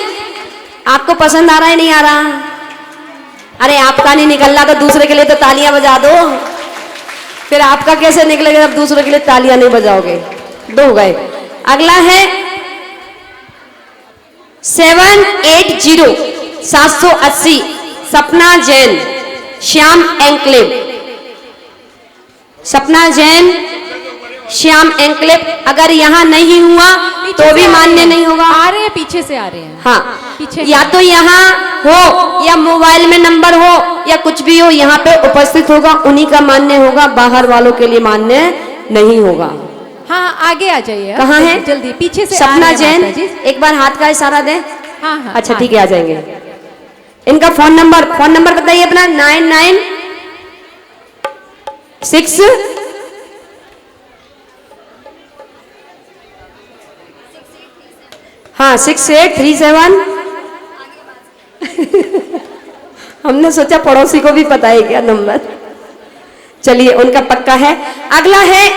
C: आपको पसंद आ रहा है नहीं आ रहा? अरे आपका नहीं निकल रहा तो दूसरे के लिए तो तालियां बजा दो। फिर आपका कैसे निकलेगा जब दूसरे के लिए तालियां नहीं बजाओगे? 2 हो गए। अगला है 780 780 सपना जैन, श्याम एंक्लेव, सपना जैन, श्याम एंक्लेव। अगर यहाँ नहीं हुआ तो भी मान्य नहीं होगा।
D: आ रहे हैं, पीछे से आ रहे हैं।
C: हाँ,
D: पीछे
C: या तो यहाँ हो या मोबाइल में नंबर हो या कुछ भी हो, यहाँ पे उपस्थित होगा, उन्हीं का मान्य होगा, बाहर वालों के लिए मान्य नहीं होगा।
D: हाँ, आगे आ जाइए।
C: कहाँ है?
D: जल्दी, पीछे से।
C: सपना जैन, एक बार हाथ का इशारा दें।
D: हाँ हाँ,
C: अच्छा ठीक है, आ जाएंगे। इनका फोन नंबर बताइए अपना। 996 हाँ 6837। हमने सोचा पड़ोसी को भी पता है क्या नंबर। चलिए, उनका पक्का है। अगला है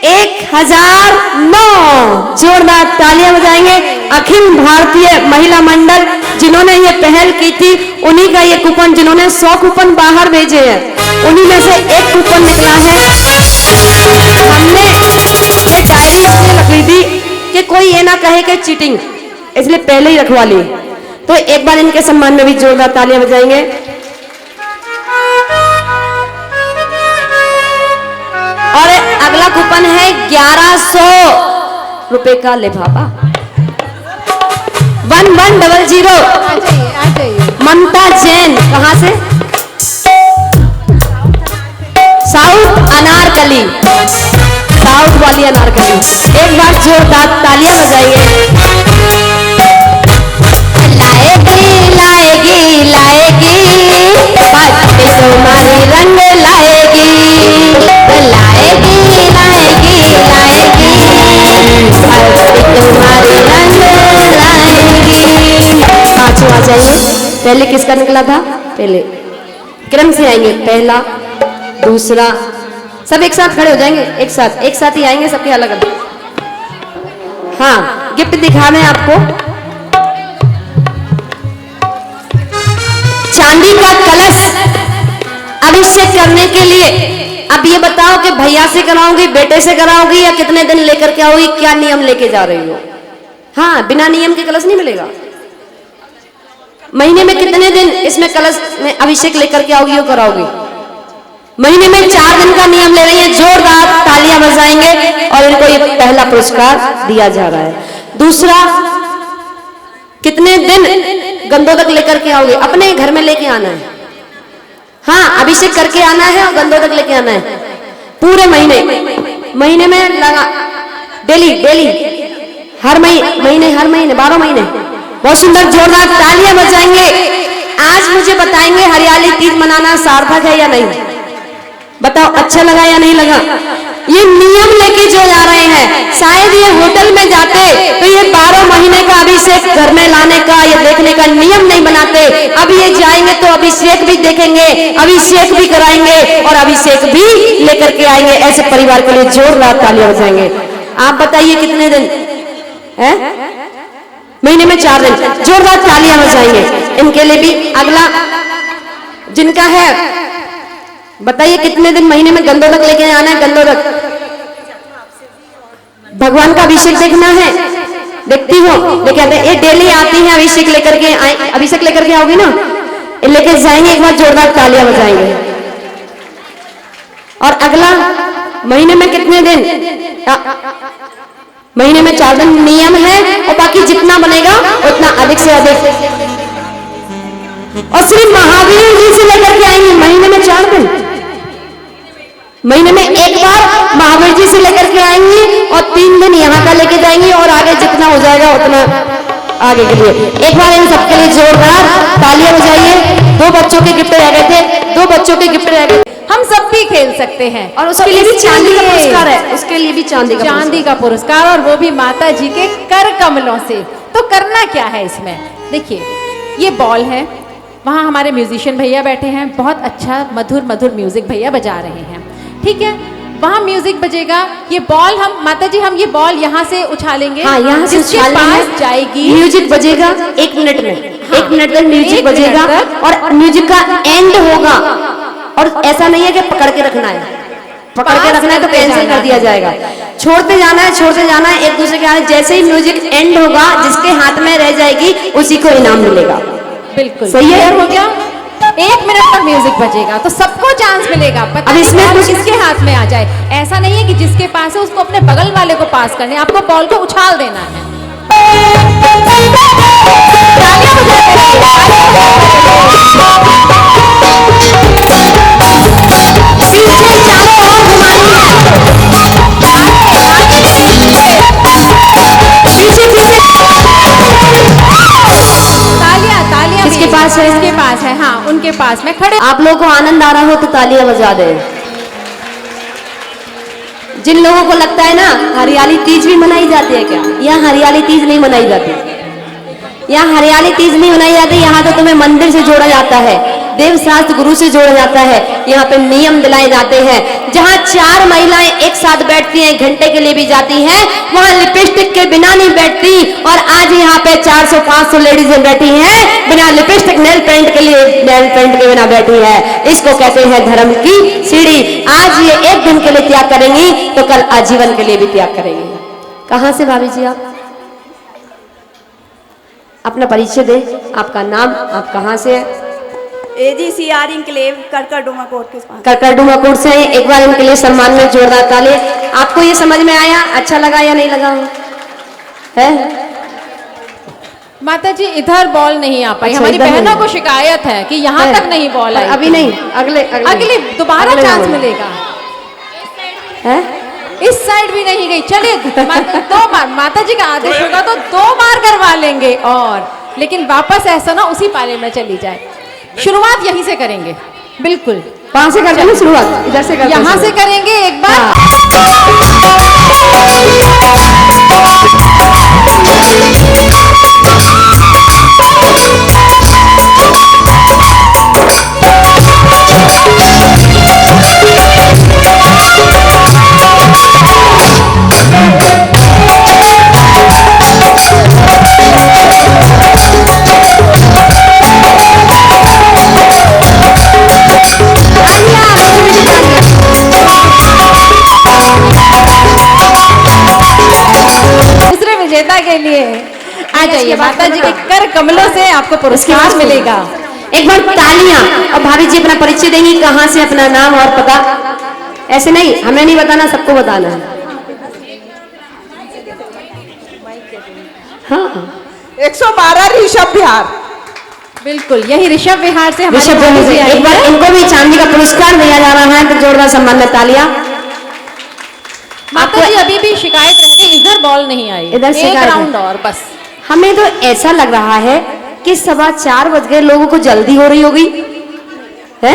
C: 1009, जोरदार तालियां बजाएंगे। अखिल भारतीय महिला मंडल जिन्होंने ये पहल की थी, उन्हीं का ये कूपन, जिन्होंने 100 कूपन बाहर भेजे हैं, उन्हीं में से एक कूपन निकला है। हमने ये डायरी इसलिए रखी थी कि कोई ये ना कहे कि चीटिंग, इसलिए पहले ही रखवा ली। तो एक बार इनके सम्मान में भी जोरदार तालियां बजाएंगे। और अगला कूपन है 1100 रुपए का लिफाफा। 1100।
D: आ जाइए।
C: ममता जैन, कहां से? साउथ अनारकली, साउथ वाली अनारकली। एक बार जोरदार तालियां बजाइए। लाएगी लाएगी लाएगी, बातें तुम्हारी रंग लाएगी। लाएगी लाएगी लाएगी, बातें तुम्हारी रंग लाएगी। पांचों आ जाइए। पहले किसका निकला था? पहले क्रम से आएंगे, पहला, दूसरा, सब एक साथ खड़े हो जाएंगे। एक साथ ही आएंगे, सबके अलग अलग। हाँ, गिफ्ट दिखा रहे हैं आपको। चांदी का कलश अभिषेक करने के लिए। अब ये बताओ कि भैया से कराओगी, बेटे से कराओगी, या कितने दिन लेकर के आओगी? क्या नियम लेके जा रही हो? हाँ, बिना नियम के कलश नहीं मिलेगा। महीने में कितने दिन इसमें कलश में अभिषेक लेकर के आओगी और कराओगी? महीने में 4 दिन का नियम ले रही है। जोरदार तालियां बजाएंगे और इनको ये पहला पुरस्कार दिया जा रहा है। दूसरा, कितने दिन गंधोदक लेकर के आओगे? अपने घर में लेके आना है। हाँ, अभिषेक करके आना है और गंधोदक लेके आना है पूरे महीने में लगा, डेली हर महीने 12 महीने। बहुत सुंदर, जोरदार तालियां बजाएंगे। आज मुझे बताएंगे हरियाली तीज मनाना सार्थक है या नहीं? बताओ, अच्छा लगा या नहीं लगा? ये नियम लेके जो जा रहे हैं, शायद ये होटल में जाते तो ये ये 12 महीने का अभिषेक घर में लाने का या देखने का नियम नहीं बनाते। अब ये जाएंगे तो अभिषेक भी देखेंगे, अभिषेक भी कराएंगे और अभिषेक भी लेकर के आएंगे। ऐसे परिवार के लिए जोरदार तालियां बजाएंगे। आप बताइए कितने दिन है? महीने में 4 दिन। जोरदार तालियां बजाएंगे इनके लिए भी। अगला जिनका है बताइए कितने दिन महीने में गंधोदक लेके आना है? गंधोदक भगवान का अभिषेक देखना है, देखती हो लेके आते ये डेली आती हैं अभिषेक लेकर के। अभिषेक लेकर के आओगी ना, लेके जाएंगे। एक बार जोरदार तालियां बजाएंगे। और अगला महीने में कितने दिन? महीने में 4 दिन नियम है और बाकी जितना बनेगा उतना अधिक से अधिक। और सिर्फ महावीर जी से लेकर के आएंगे महीने में 4 दिन। महीने में एक बार महावीर जी से लेकर के आएंगी और 3 दिन यहाँ का लेके जाएंगी और आगे जितना हो जाएगा उतना आगे के लिए। एक बार इन सबके लिए जोरदार तालियां बजाइए। 2 बच्चों के गिफ्ट रह गए थे, 2 बच्चों के गिफ्ट रह गए।
D: हम सब भी खेल सकते हैं
C: और उसके लिए भी चांदी का पुरस्कार है, उसके लिए भी चांदी
D: का पुरस्कार, और वो भी माता जी के कर कमलों से। तो करना क्या है इसमें? देखिए ये बॉल है, वहाँ हमारे म्यूजिशियन भैया बैठे हैं, बहुत अच्छा मधुर मधुर म्यूजिक भैया बजा रहे हैं, ठीक है। वहाँ म्यूजिक बजेगा, ये बॉल हम माता जी हम ये बॉल यहाँ से उछालेंगे।
C: हाँ, यहाँ से
D: पास जाएगी,
C: म्यूजिक बजेगा 1 मिनट में। हाँ, 1 मिनट में म्यूजिक बजेगा और म्यूजिक का एंड होगा। और ऐसा नहीं है कि पकड़ के रखना है, पकड़ के रखना है तो कैंसिल कर दिया जाएगा। छोड़ते जाना है, छोड़ते जाना है एक दूसरे के हाथ। जैसे ही म्यूजिक एंड होगा जिसके हाथ में रह जाएगी उसी को इनाम मिलेगा।
D: बिल्कुल
C: सही है,
D: हो गया। 1 मिनट तक म्यूजिक बजेगा तो सबको चांस मिलेगा। पता
C: अब इसमें
D: नहीं
C: कुछ
D: किसके हाथ में आ जाए, ऐसा नहीं है कि जिसके पास है उसको अपने बगल वाले को पास करने, आपको बॉल को उछाल देना है।
C: किसके पास है?
D: किसके पास है? हाँ उनके पास में खड़े।
C: आप लोगों को आनंद आ रहा हो तो तालियां बजा दे। जिन लोगों को लगता है ना हरियाली तीज भी मनाई जाती है क्या? यहाँ हरियाली तीज नहीं मनाई जाती, यहाँ हरियाली तीज नहीं मनाई जाती। यहाँ तो तुम्हें मंदिर से जोड़ा जाता है, देव शास्त्र गुरु से जोड़ा जाता है। यहाँ पे नियम दिलाए जाते हैं। जहाँ 4 महिलाएं एक साथ बैठती हैं, 1 घंटे के लिए भी जाती हैं, वहाँ लिपस्टिक के बिना नहीं बैठती। और आज यहाँ पे 400-500 लेडीजें बैठी हैं बिना लिपस्टिक, नेल पेंट के लिए नेल पेंट के बिना बैठी है। इसको कहते हैं धर्म की सीढ़ी। आज ये 1 दिन के लिए त्याग करेंगी तो कल आजीवन के लिए भी त्याग करेंगी। कहाँ से भाभी जी आप? अपना परिचय दे, आपका नाम, आप कहाँ से?
I: AGCR इंक्लेव करकरडुमा कोर्ट के पास।
C: करकरडुमा कोर्ट से। एक बार इनके लिए सम्मान में जोरदार ताली। आपको ये समझ में आया, अच्छा लगा या नहीं लगा है?
D: माता जी इधर बॉल नहीं आ पाई।
C: अच्छा,
D: हमारी
C: इधर
D: बहनों
C: नहीं।
D: को शिकायत है कि यहाँ तक नहीं बॉल आई।
C: अभी नहीं, अगले
D: दोबारा चांस मिलेगा।
C: है?
D: इस साइड भी नहीं गई। चलिए 2 बार माता जी का आदेश होगा तो 2 बार करवा लेंगे। और लेकिन वापस ऐसा ना उसी पाले में चली जाए। शुरुआत यहीं से करेंगे, बिल्कुल।
C: कहाँ से करते हैं शुरुआत? इधर से करते हैं।
D: यहाँ से करेंगे एक बार। विजेता के लिए आ जाइए। माता जी के कर कमलों से आपको पुरस्कार मिलेगा।
C: एक बार तालियां। और भाभी जी अपना परिचय देंगी, कहाँ से, अपना नाम और पता। ऐसे नहीं, हमें नहीं बताना, सबको बताना है। हाँ
F: 112 ऋषभ विहार।
D: बिल्कुल, यही ऋषभ विहार से हमारे
C: ऋषभ विहार से। एक बार इनको भी चांदी का पुरस्कार दिया जा रहा है, तो जोरदार सम्मान में तालियां।
D: माता जी अभी भी शिकायत रह गई, इधर बॉल नहीं आई।
C: इधर
D: एक राउंड और बस।
C: हमें तो ऐसा लग रहा है कि 4:15 बज गए, लोगों को जल्दी हो रही होगी है?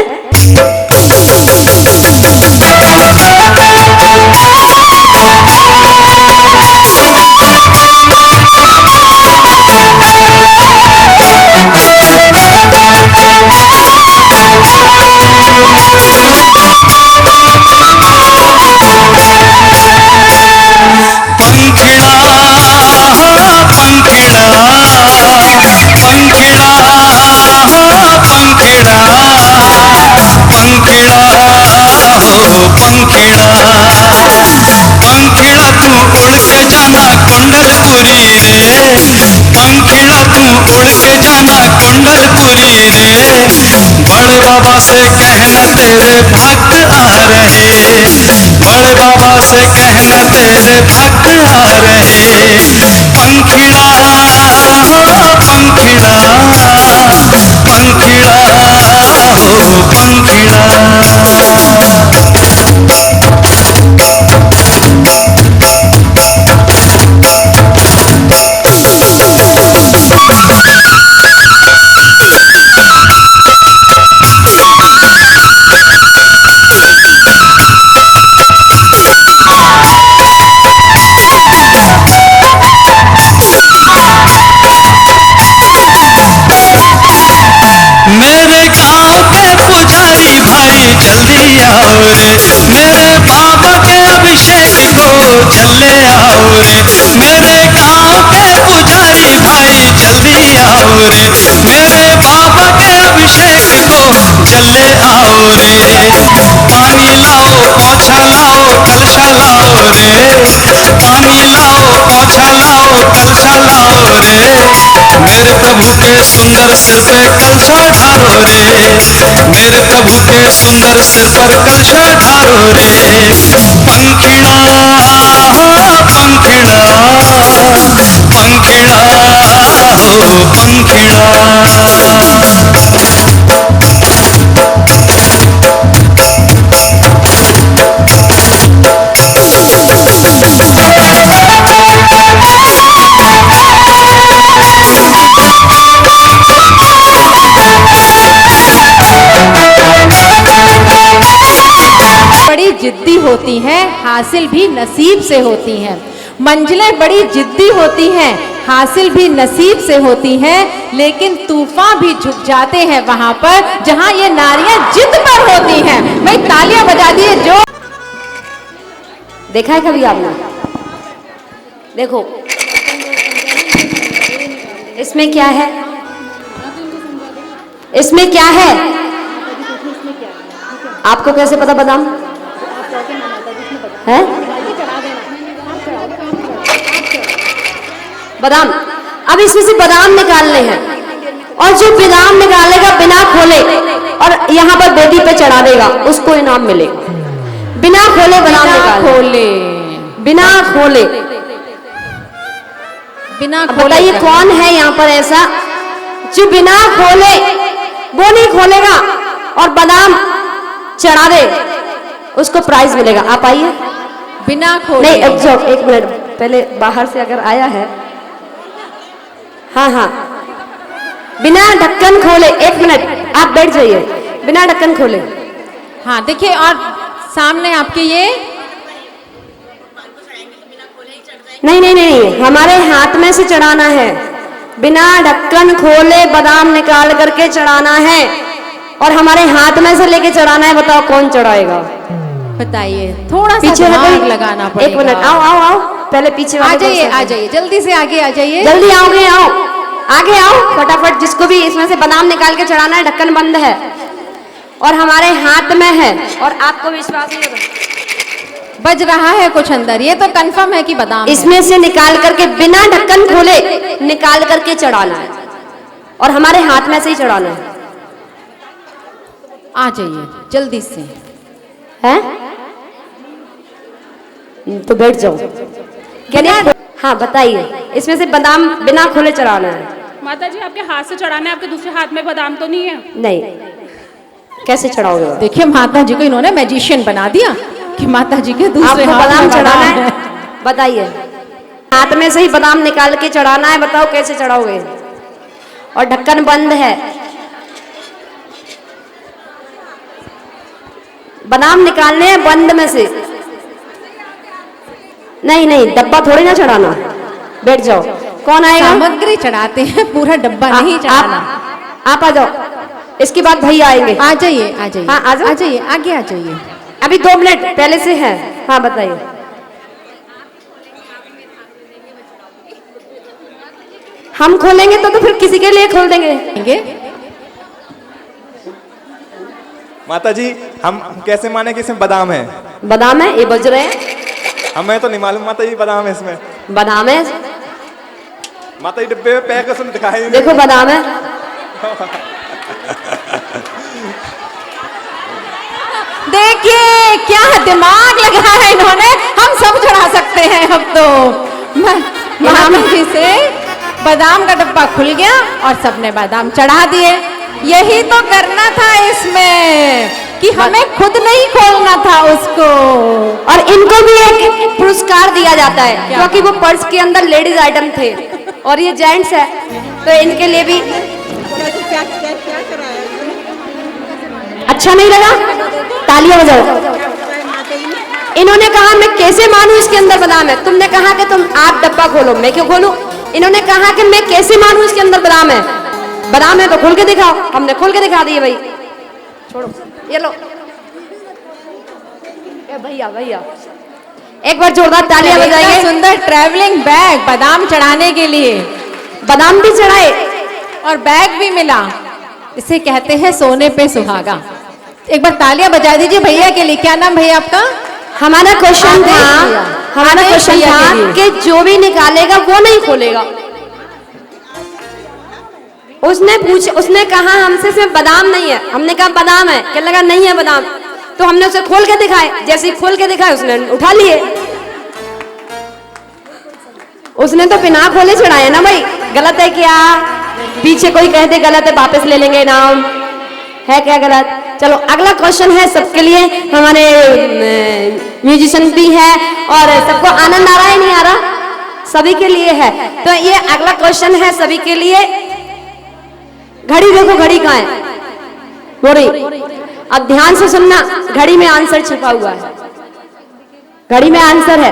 E: पंखिड़ा तू उड़ के जाना कुंडलपुरी रे, पंखिड़ा तू उड़ के जाना कुंडलपुरी रे, बड़े बाबा से कहना तेरे भक्त आ रहे, बड़े बाबा से कहना तेरे भक्त आ रहे, पंखिड़ा पंखिड़ा पंखिड़ा हो पंखिड़ा। मेरे गांव के पुजारी भाई जल्दी आओ रे, मेरे बाबा के अभिषेक को चले आओ रे, मेरे गांव के पुजारी भाई जल्दी आओ रे, मेरे बाबा के अभिषेक को चले आओ रे, पानी लाओ पोछा लाओ कलशा लाओ रे, पानी लाओ पोछा लाओ कलशा लाओ रे, मेरे प्रभु के सुंदर सिर पे कलशा ढारो रे, मेरे प्रभु के सुंदर सिर पर कलशा ढारो रे, पंखिड़ा पंखिड़ा पंखिड़ा हो पंखिड़ा।
D: बड़ी जिद्दी होती हैं, हासिल भी नसीब से होती हैं। मंजिलें बड़ी जिद्दी होती हैं, हासिल भी नसीब से होती हैं, लेकिन तूफान भी झुक जाते हैं वहां पर जहां ये नारियां जिद पर होती हैं। भाई तालियां बजा दिए जो।
C: देखा है कभी आपने? देखो इसमें क्या है, इसमें क्या है आपको कैसे पता? बादाम है, बादाम। अब इसमें से बादाम निकालने हैं और जो बादाम निकालेगा बिना खोले और यहाँ पर बेदी पे चढ़ा देगा उसको इनाम मिलेगा। बिना खोले बादाम निकाले, बिना खोले बिना खोले। बताइए कौन है यहाँ पर ऐसा जो बिना खोले, वो नहीं खोलेगा और बादाम चढ़ा दे, उसको प्राइज मिलेगा। आप आइए।
D: बिना खोले
C: नहीं, एक मिनट पहले बाहर से अगर आया है, हाँ हाँ, बिना ढक्कन खोले, एक मिनट आप बैठ जाइए, बिना ढक्कन खोले।
D: हाँ देखिए, और सामने आपके ये
C: नहीं नहीं नहीं, हमारे हाथ में से चढ़ाना है, बिना ढक्कन खोले बादाम निकाल करके चढ़ाना है और हमारे हाथ में से लेके चढ़ाना है। बताओ कौन चढ़ाएगा?
D: बताइए, थोड़ा सा
C: पीछे
D: दिमाग लगाना पड़ेगा।
C: एक मिनट, आओ आओ आओ, पहले पीछे
D: आ जाइए, आ जाइए, जल्दी से आगे आ जाइए।
C: जल्दी आओगे, आओ आगे आओ फटाफट। जिसको भी इसमें से बादाम निकाल के चढ़ाना है, ढक्कन बंद है और हमारे हाथ में है और आपको विश्वास नहीं होगा,
D: बज रहा है कुछ अंदर, ये तो कंफर्म है कि बादाम है।
C: इसमें से निकाल करके बिना ढक्कन खोले निकाल करके चढ़ाना है और हमारे हाथ में से ही चढ़ाना है।
D: आ जाइए जल्दी से।
C: है तो बैठ जाओ। हाँ बताइए, इसमें से बादाम बिना खोले चढ़ाना है।
J: माता जी आपके हाथ से चढ़ाना है, आपके दूसरे हाथ में बादाम तो नहीं है?
C: नहीं, कैसे चढ़ाओगे?
D: देखिए माता जी को इन्होंने मैजिशियन बना दिया कि माता जी के दूसरे हाथ
C: बादाम
D: में
C: चढ़ाना है। बताइए, हाथ में से ही बादाम निकाल के चढ़ाना है। बताओ कैसे चढ़ाओगे? और ढक्कन बंद है। बादाम निकालने हैं बंद में से। नहीं नहीं, डब्बा थोड़ी ना चढ़ाना। बैठ जाओ। कौन आएगा?
D: सामग्री चढ़ाते हैं, पूरा डब्बा नहीं चढ़ाना।
C: आप आ जाओ, इसके बाद भैया आएंगे।
D: आ जाइए, आ जाइए।
C: हाँ आ जाओ,
D: आ जाइए, आगे आ जाइए।
C: अभी 2 मिनट पहले से है। हाँ बताइए। हम खोलेंगे तो फिर किसी के लिए खोल देंगे।
K: माता जी हम कैसे माने कि इसमें बादाम है?
C: बादाम है, ये बज रहे हैं।
K: हमें तो नहीं मालूम माता जी बादाम है इसमें।
C: बादाम है,
K: माता जी डिब्बे में पैक उसने दिखाई नहीं।
C: देखो बादाम है।
D: देखिए क्या दिमाग लगाया है इन्होंने, हम सब चढ़ा सकते हैं अब तो। मामी जी से बादाम का डब्बा खुल गया और सबने बादाम चढ़ा दिए। यही तो करना था इसमें कि हमें खुद नहीं खोलना था उसको।
C: और इनको भी एक पुरस्कार दिया जाता है क्योंकि वो पर्स के अंदर लेडीज आइटम थे और ये जेंट्स है, तो इनके लिए भी अच्छा नहीं लगा? तालियां बजाओ। इन्होंने कहा मैं कैसे मानूं इसके अंदर बादाम है। तुमने कहा कि तुम आप डब्बा खोलो, मैं क्यों खोलूं? इन्होंने कहा कि मैं कैसे मानूं इसके अंदर बादाम है। बादाम है तो खोल के दिखाओ। हमने खोल के दिखा दिए भाई। छोड़ो, ये लो। ए भैया भैया एक बार जोरदार तालियां बजाइए।
D: सुंदर ट्रैवलिंग बैग बादाम चढ़ाने के लिए,
C: बादाम भी चढ़ाए
D: और बैग भी मिला। इसे कहते हैं सोने पे सुहागा। एक बार तालियां बजा दीजिए भैया के लिए। क्या नाम भैया आपका?
C: हमारा क्वेश्चन था कि जो भी निकालेगा वो नहीं खोलेगा। उसने कहा हमसे सिर्फ बादाम नहीं है। हमने कहा बादाम है, क्या लगा नहीं है बादाम, तो हमने उसे खोल के दिखाए। जैसे ही खोल के दिखाए उसने उठा लिए। उसने तो बिना खोले चढ़ाए ना भाई। गलत है क्या? पीछे कोई कह दे गलत है, वापस ले लेंगे इनाम। है क्या गलत? चलो अगला क्वेश्चन है सबके लिए। हमारे म्यूजिशियन भी है और सबको आनंद आ रहा है नहीं आ रहा? सभी के लिए है। तो ये अगला क्वेश्चन है सभी के लिए। घड़ी देखो, घड़ी कहाँ है? हो रही। अब ध्यान से सुनना, घड़ी में आंसर छिपा हुआ है। घड़ी में आंसर है।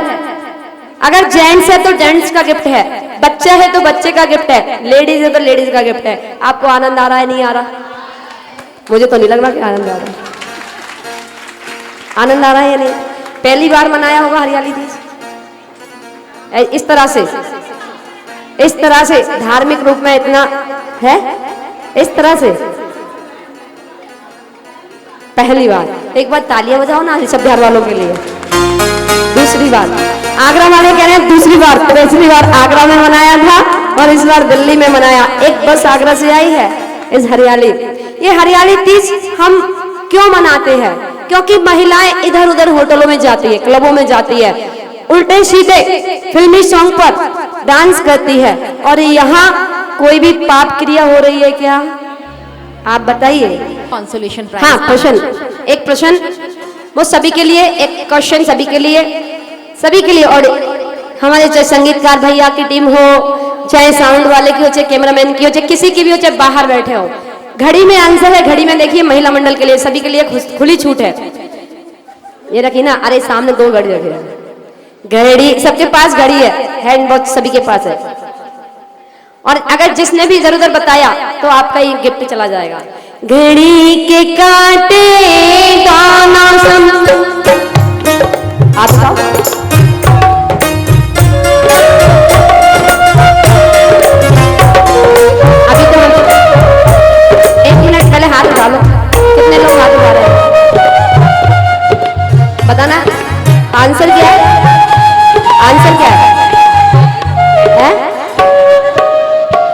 C: अगर जेंट्स है तो जेंट्स का गिफ्ट है, बच्चा है तो बच्चे का गिफ्ट है, लेडीज है तो लेडीज का गिफ्ट है। आपको आनंद आ रहा है नहीं आ रहा? मुझे तो नहीं लग रहा कि आनंद आ रहा है। आनंद आ रहा है या नहीं? पहली बार मनाया होगा हरियाली तीज इस तरह से धार्मिक रूप में इतना है, इस तरह से पहली बार। एक बार तालियां बजाओ ना ऋषभ बिहार वालों के लिए। दूसरी बार आगरा वाले कह रहे हैं दूसरी बार। तीसरी बार आगरा में मनाया था और इस बार दिल्ली में मनाया। एक बस आगरा से आई है इस हरियाली। ये हरियाली तीज हम क्यों मनाते हैं? क्योंकि महिलाएं इधर उधर होटलों में जाती है, क्लबों में जाती है, उल्टे सीधे फिल्मी सॉन्ग पर डांस करती है। और यहाँ कोई भी पाप क्रिया हो रही है क्या? आप बताइए।
D: Consolation prize.
C: हाँ, प्रश्न, एक प्रश्न वो सभी के लिए, एक क्वेश्चन सभी के लिए, सभी के लिए। और हमारे चाहे संगीतकार भैया की टीम हो, चाहे साउंड वाले की हो, चाहे कैमरामैन की हो, चाहे किसी की भी हो, चाहे बाहर बैठे हो, घड़ी में आंसर है। घड़ी में देखिए महिला मंडल के लिए, सभी के लिए खुली छूट है। ये रखी ना, अरे सामने 2 घड़ी रखे हैं। घड़ी सबके पास घड़ी है, हैंड वॉच सभी के पास है। और अगर जिसने भी इधर उधर बताया तो आपका ये गिफ्ट चला जाएगा। घड़ी के कांटे दाना सम। आप बताओ। अभी तो एक मिनट पहले हाथ उठा लो। कितने लोग हाथ उठा रहे हैं? बताना आंसर क्या है? आंसर क्या है?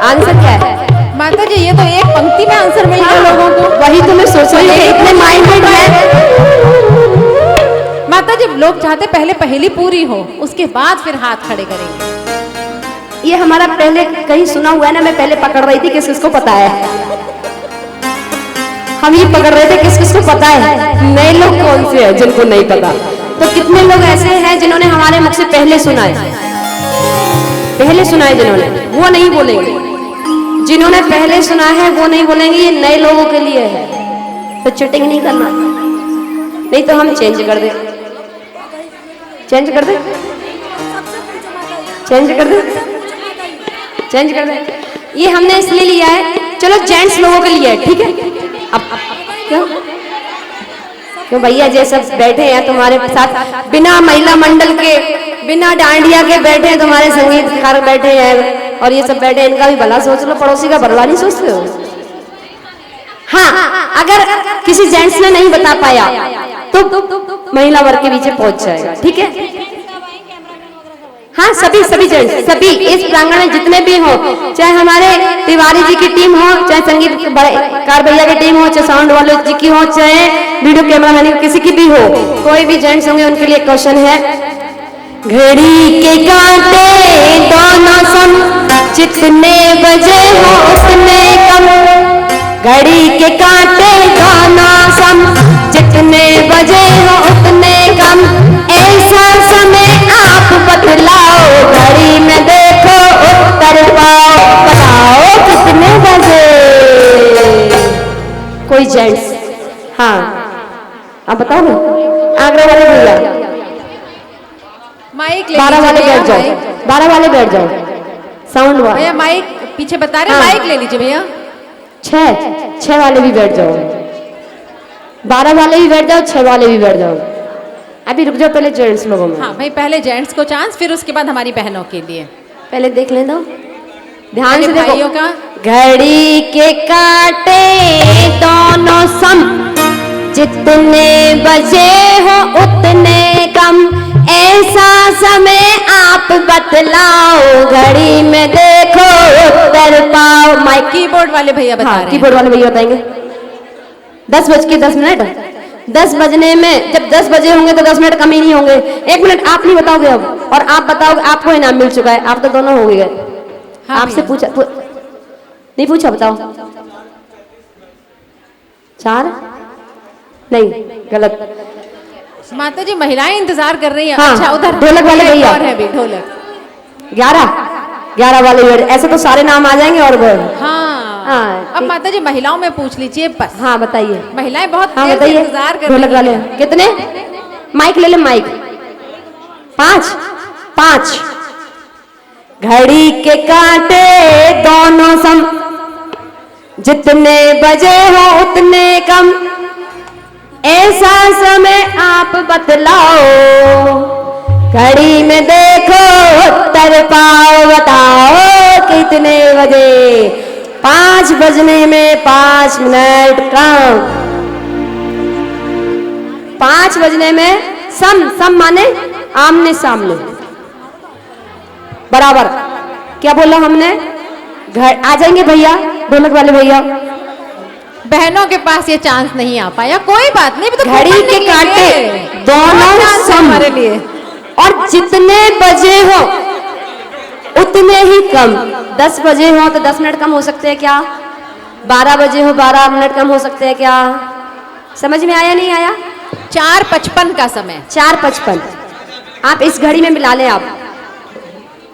C: आंसर क्या है?
D: माता जी ये तो एक पंक्ति में आंसर मिल गया लोगों को।
C: वही तो मैं सोच रही हूँ, इतने माइंडेड है।
D: माता जी लोग चाहते पहले पहेली पूरी हो, उसके बाद फिर हाथ खड़े करेंगे।
C: ये हमारा पहले कहीं सुना हुआ है ना, मैं पहले पकड़ रही थी किस किसको पता है। हम ये पकड़ रहे थे किस किसको पता है। नए लोग कौन से हैं जिनको नहीं पता? तो कितने लोग ऐसे हैं जिन्होंने हमारे मुख से पहले सुना है? पहले सुना है जिन्होंने, वो नहीं बोलेंगे। जिन्होंने पहले सुना है वो नहीं बोलेंगे। ये नए लोगों के लिए है, तो चिटिंग नहीं करना। नहीं तो हम चेंज कर दे, चेंज कर दे, चेंज कर दे, चेंज कर दे। ये हमने इसलिए लिया है, चलो जेंट्स लोगों के लिए है, ठीक है। अब क्यों क्यों भैया ये सब बैठे हैं तुम्हारे साथ, बिना महिला मंडल के, बिना डांडिया के बैठे हैं, तुम्हारे संगीतकार बैठे हैं और ये सब बैठे हैं। इनका भी भला सोच लो, पड़ोसी का भला नहीं सोचते हो? हाँ, अगर किसी जेंट्स ने नहीं बता पाया तो महिला वर्ग के पीछे पहुंच जाएगा। ठीक है, हाँ सभी जेंट्स सभी इस प्रांगण में जितने भी हो, चाहे हमारे तिवारी जी की टीम हो, चाहे संगीत कार भैया की टीम हो, चाहे साउंड वाले जी की हो, चाहे वीडियो कैमरामैन किसी की भी हो, कोई भी जेंट्स होंगे उनके लिए क्वेश्चन है। घड़ी के कांटे दोनों सम, जितने बजे हो उतने कम। घड़ी के कांटे दोनों सम, जितने बजे हो उतने कम। ऐसा समय आप बतलाओ, घड़ी में देखो उत्तर पाओ, बताओ कितने बजे। कोई जेंट्स? हाँ आप बताओ ना, आगरा वाले भैया।
D: माइक
C: 12 वाले बैठ जाओ, 12 वाले बैठ जाओ, साउंड वाले
D: भैया माइक पीछे बता रहे, माइक ले लीजिए भैया।
C: 6 वाले भी बैठ जाओ, 12 वाले भी बैठ जाओ, 6 वाले भी बैठ जाओ। अभी रुक जाओ पहले जेंट्स लोगों में।
D: हाँ भाई पहले जेंट्स को चांस, फिर उसके बाद हमारी बहनों के लिए।
C: पहले देख लें दो, ध्यान से देखो।
D: भाइयों का
C: घड़ी के कांटे दोनों सम, जितने बजे हो उतने कम। ऐसा समय आप बतलाओ, घड़ी में देखो उत्तर पाओ। माइक
D: कीबोर्ड वाले भैया बता रहे हैं।
C: कीबोर्ड वाले भैया बताएंगे। 10:10, 10 बजने में, जब 10 बजे होंगे तो 10 मिनट कम ही नहीं होंगे। 1 मिनट आप नहीं बताओगे अब, और आप बताओगे, आपको इनाम मिल चुका है। आप तो दोनों हो गए।
D: हाँ
C: आपसे पूछा नहीं पूछा, बताओ। 4 नहीं, गलत।
D: माता जी महिलाएं इंतजार कर रही हैं।
C: हाँ,
D: अच्छा उधर
C: ढोलक वाले भैया
D: और है भी ढोलक।
C: 11 वाले बैठ, ऐसे तो सारे नाम आ जाएंगे। और
D: हाँ, अब माता जी महिलाओं में पूछ लीजिए बस।
C: हाँ बताइए,
D: महिलाएं बहुत
C: हाँ
D: देर से
C: बताइए,
D: इंतजार कर
C: ढोलक
D: रही
C: वाले
D: हैं।
C: कितने? माइक ले ले, माइक। 5। घड़ी के कांटे दोनों सम, जितने बजे हो उतने कम। ऐसा समय आप बतलाओ, घड़ी में देखो उत्तर पाओ, बताओ कितने बजे। 5 बजने में 5 मिनट कम। 5 बजने में सम माने आमने सामने बराबर। क्या बोला हमने? घर आ जाएंगे भैया, ढोलक वाले भैया।
D: बहनों के पास ये चांस नहीं आ पाया, कोई बात नहीं। तो
C: घड़ी के कांटे दोनों सम
D: हमारे लिए,
C: और जितने बजे हो उतने ही कम। 10 बजे हो तो 10 मिनट कम हो सकते हैं क्या? 12 बजे हो 12 मिनट कम हो सकते हैं क्या? समझ में आया नहीं आया?
D: 4:55 का समय।
C: 4:55 आप इस घड़ी में मिला लें। आप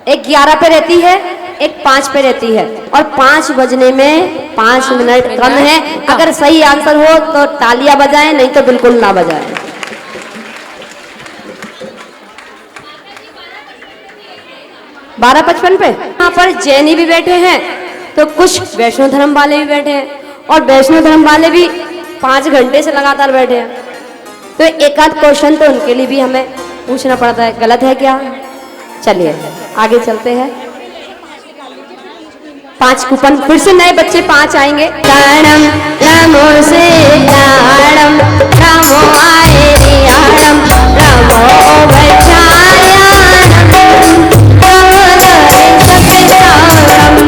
C: एक 11 पे रहती है, एक 5 पे रहती है, और 5 बजने में 5 मिनट कम है। अगर सही आंसर हो तो तालियां बजाएं, नहीं तो बिल्कुल ना बजाएं। 12:55 पे यहाँ पर जैनी भी बैठे हैं, तो कुछ वैष्णो धर्म वाले भी बैठे हैं, और वैष्णो धर्म वाले भी 5 घंटे से लगातार बैठे हैं। तो एक आध क्वेश्चन तो उनके लिए भी हमें पूछना पड़ता है। गलत है क्या? चलिए आगे चलते हैं। 5 कूपन फिर से नए बच्चे 5 आएंगे। ताड़म रामो से ताड़म रामो आए आड़म रामो बचाया।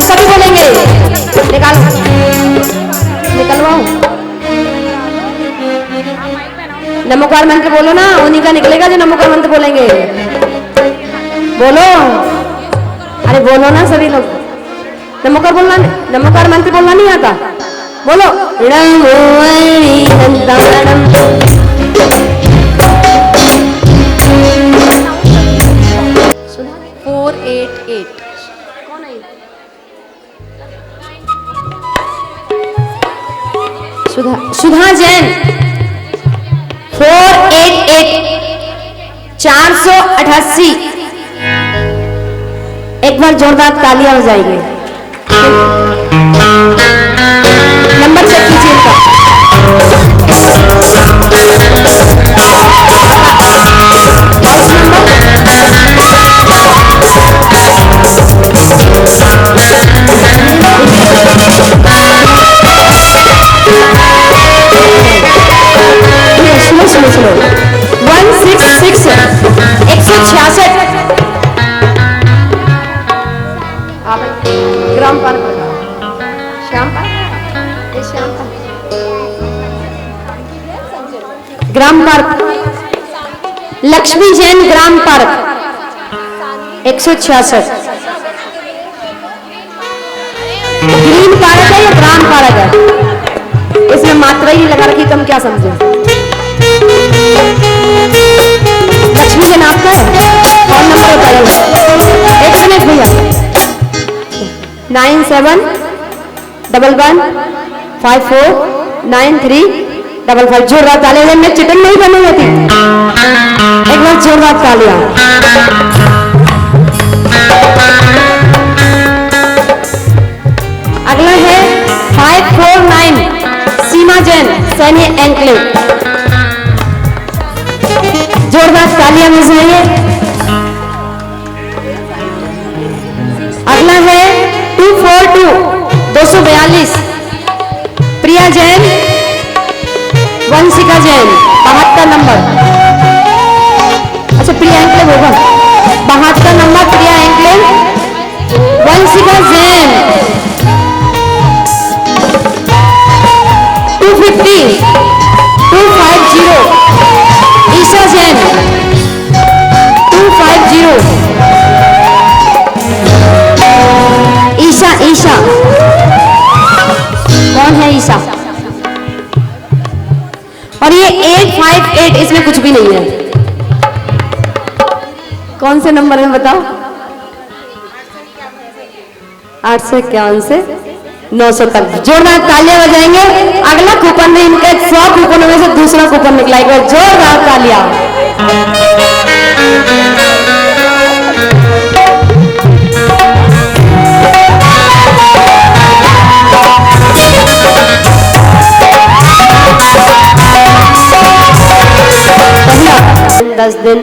C: सभी बोलेंगे, निकलवाओ। नमोकार मंत्र बोलो ना, उन्हीं का निकलेगा जो नमोकार मंत्र बोलेंगे। बोलो, अरे बोलो ना सभी लोग। नमोकार बोलना, नमोकार मंत्र बोलना नहीं आता? बोलो। नमो हरिहंताणम।
D: 488
C: सुधा जैन 488 488। एक बार जोरदार तालियां बजाएंगे। नंबर चेक कीजिए इनका। सुनो सुनो सुनो, ग्राम पार्क श्याम पार्क, ये श्याम पार्क, ग्राम पार्क लक्ष्मी जैन ग्राम पार्क 166। ग्रीन पार्क है या ग्राम पार्क है? इसमें मात्रा ही लगा रखी, तुम क्या समझे? लक्ष्मी जैन आपका है? फोन नंबर बताइए। एक मिनट भैया, 9711549355। जोरदार तालियां, में चिकन नहीं बनी होती। एक बार जोरदार तालियां। अगला है 549 सीमा जैन सैन्य एंकलेव। जोरदार तालियां बजाइए। अगला है 242 प्रिया जैन वंशिका जैन 72 नंबर। अच्छा प्रिया एंकलेव होगा, 72 नंबर प्रिया एंकलेव वंशिका जैन। 250 ईशा जैन 250 ईशा कौन है ईशा? और ये 858, इसमें कुछ भी नहीं है। कौन से नंबर में बताओ? 851 से 900 तक। जोरदार तालियां बजाएंगे। अगला कूपन में इनके 100 कूपनों में से दूसरा कूपन निकला। एक बार जोरदार तालियां। दस दिन,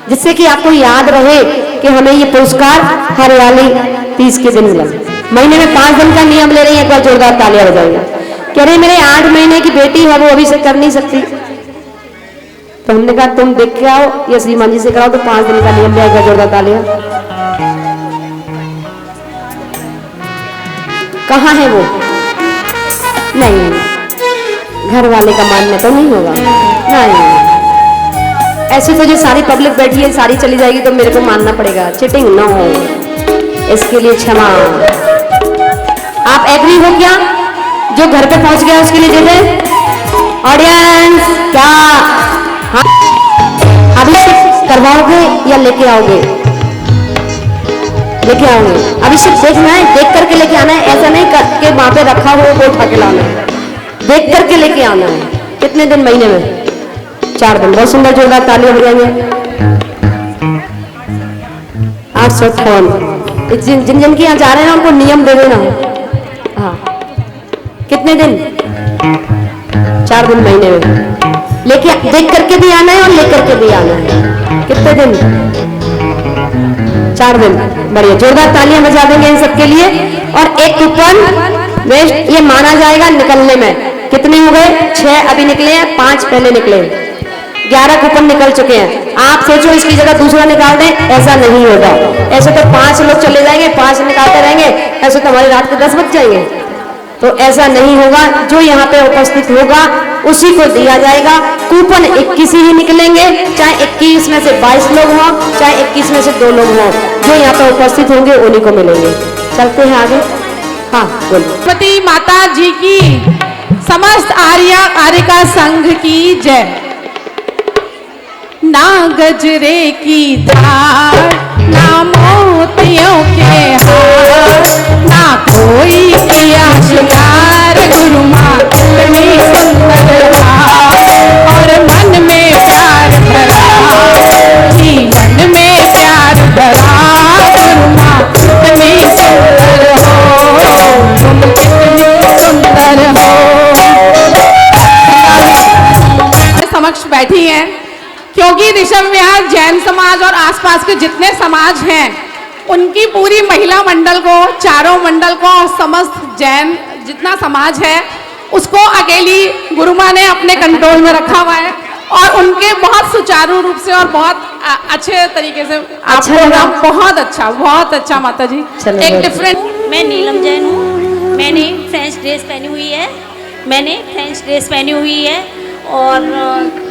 C: जिससे कि आपको याद रहे कि हमें ये पुरस्कार हरियाली 30 के दिन मिला। महीने में 5 दिन का नियम ले रही है। एक बार जोरदार तालियां बजाइए। कह रहे मेरे 8 महीने की बेटी है, वो अभी से कर नहीं सकती। तो हमने कहा तुम देख के आओ या श्रीमान जी से कराओ, तो 5 दिन का नियम जाएगा। जोरदार तालियां। कहाँ है वो? नहीं, घर वाले का मानना तो नहीं होगा। नहीं, ऐसे तो जो सारी पब्लिक बैठी है सारी चली जाएगी तो मेरे को मानना पड़ेगा। चिटिंग ना हो, इसके लिए क्षमा। आप एग्री हो क्या? जो घर पे पहुंच गया उसके लिए दे ऑडियंस क्या? हाँ, अभिषेक करवाओगे या लेके आओगे? लेके आओगे। अभिषेक देखना है, देख करके लेके आना है। ऐसा नहीं करके वहां पे रखा हो वो उठा के लाना है, देख करके लेके आना है। कितने दिन? महीने में 4 दिन। बहुत सुंदर, जोरदार तालियां बजाएंगे। 800 फोन। जिन जिन के यहाँ जा रहे हैं उनको नियम दे देना। हाँ, कितने दिन? 4 दिन महीने में। लेके देख करके भी आना है और लेकर के भी आना है। कितने दिन? 4 दिन। बढ़िया, जोरदार तालियां बजा देंगे इन सबके लिए। और एक कूपन वेस्ट ये माना जाएगा निकलने में। कितने हो गए? 6 अभी निकले हैं, 5 पहले निकले। 11 कूपन निकल चुके हैं। आप सोचो इसकी जगह दूसरा निकाल दें, ऐसा नहीं होगा। ऐसे तो 5 लोग चले जाएंगे, 5 निकालते रहेंगे, ऐसे तो हमारी रात के 10 बज जाएंगे। तो ऐसा नहीं होगा। जो यहाँ पे उपस्थित होगा उसी को दिया जाएगा। कूपन 21 ही निकलेंगे, चाहे 21 में से 22 लोग हों, चाहे 21 में से 2 लोग हों। जो यहाँ पे उपस्थित होंगे उन्हीं को मिलेंगे। चलते हैं आगे। हाँ बोलिए।
F: पति माता जी की, समस्त आर्या आर्यिका संघ की जय। ना गजरे की धार, ना मोतियों के हार, ना कोई किया श्रृंगार, गुरु माँ इतनी सुंदर और मन में प्यार भरा, जीवन में प्यार भरा, गुरु माँ इतनी सुंदर हो, तुम कितनी सुंदर हो। समक्ष बैठी हैं क्योंकि ऋषभ विहार जैन समाज और आसपास के जितने समाज हैं उनकी पूरी महिला मंडल को, चारों मंडल को और समस्त जैन जितना समाज है उसको अकेली गुरु माँ ने अपने कंट्रोल में रखा हुआ है। और उनके बहुत सुचारू रूप से और बहुत अच्छे तरीके से आपको बहुत अच्छा माता जी। एक डिफरेंट
L: मैं नीलम जैन हूँ। मैंने फ्रेंच ड्रेस पहनी हुई है और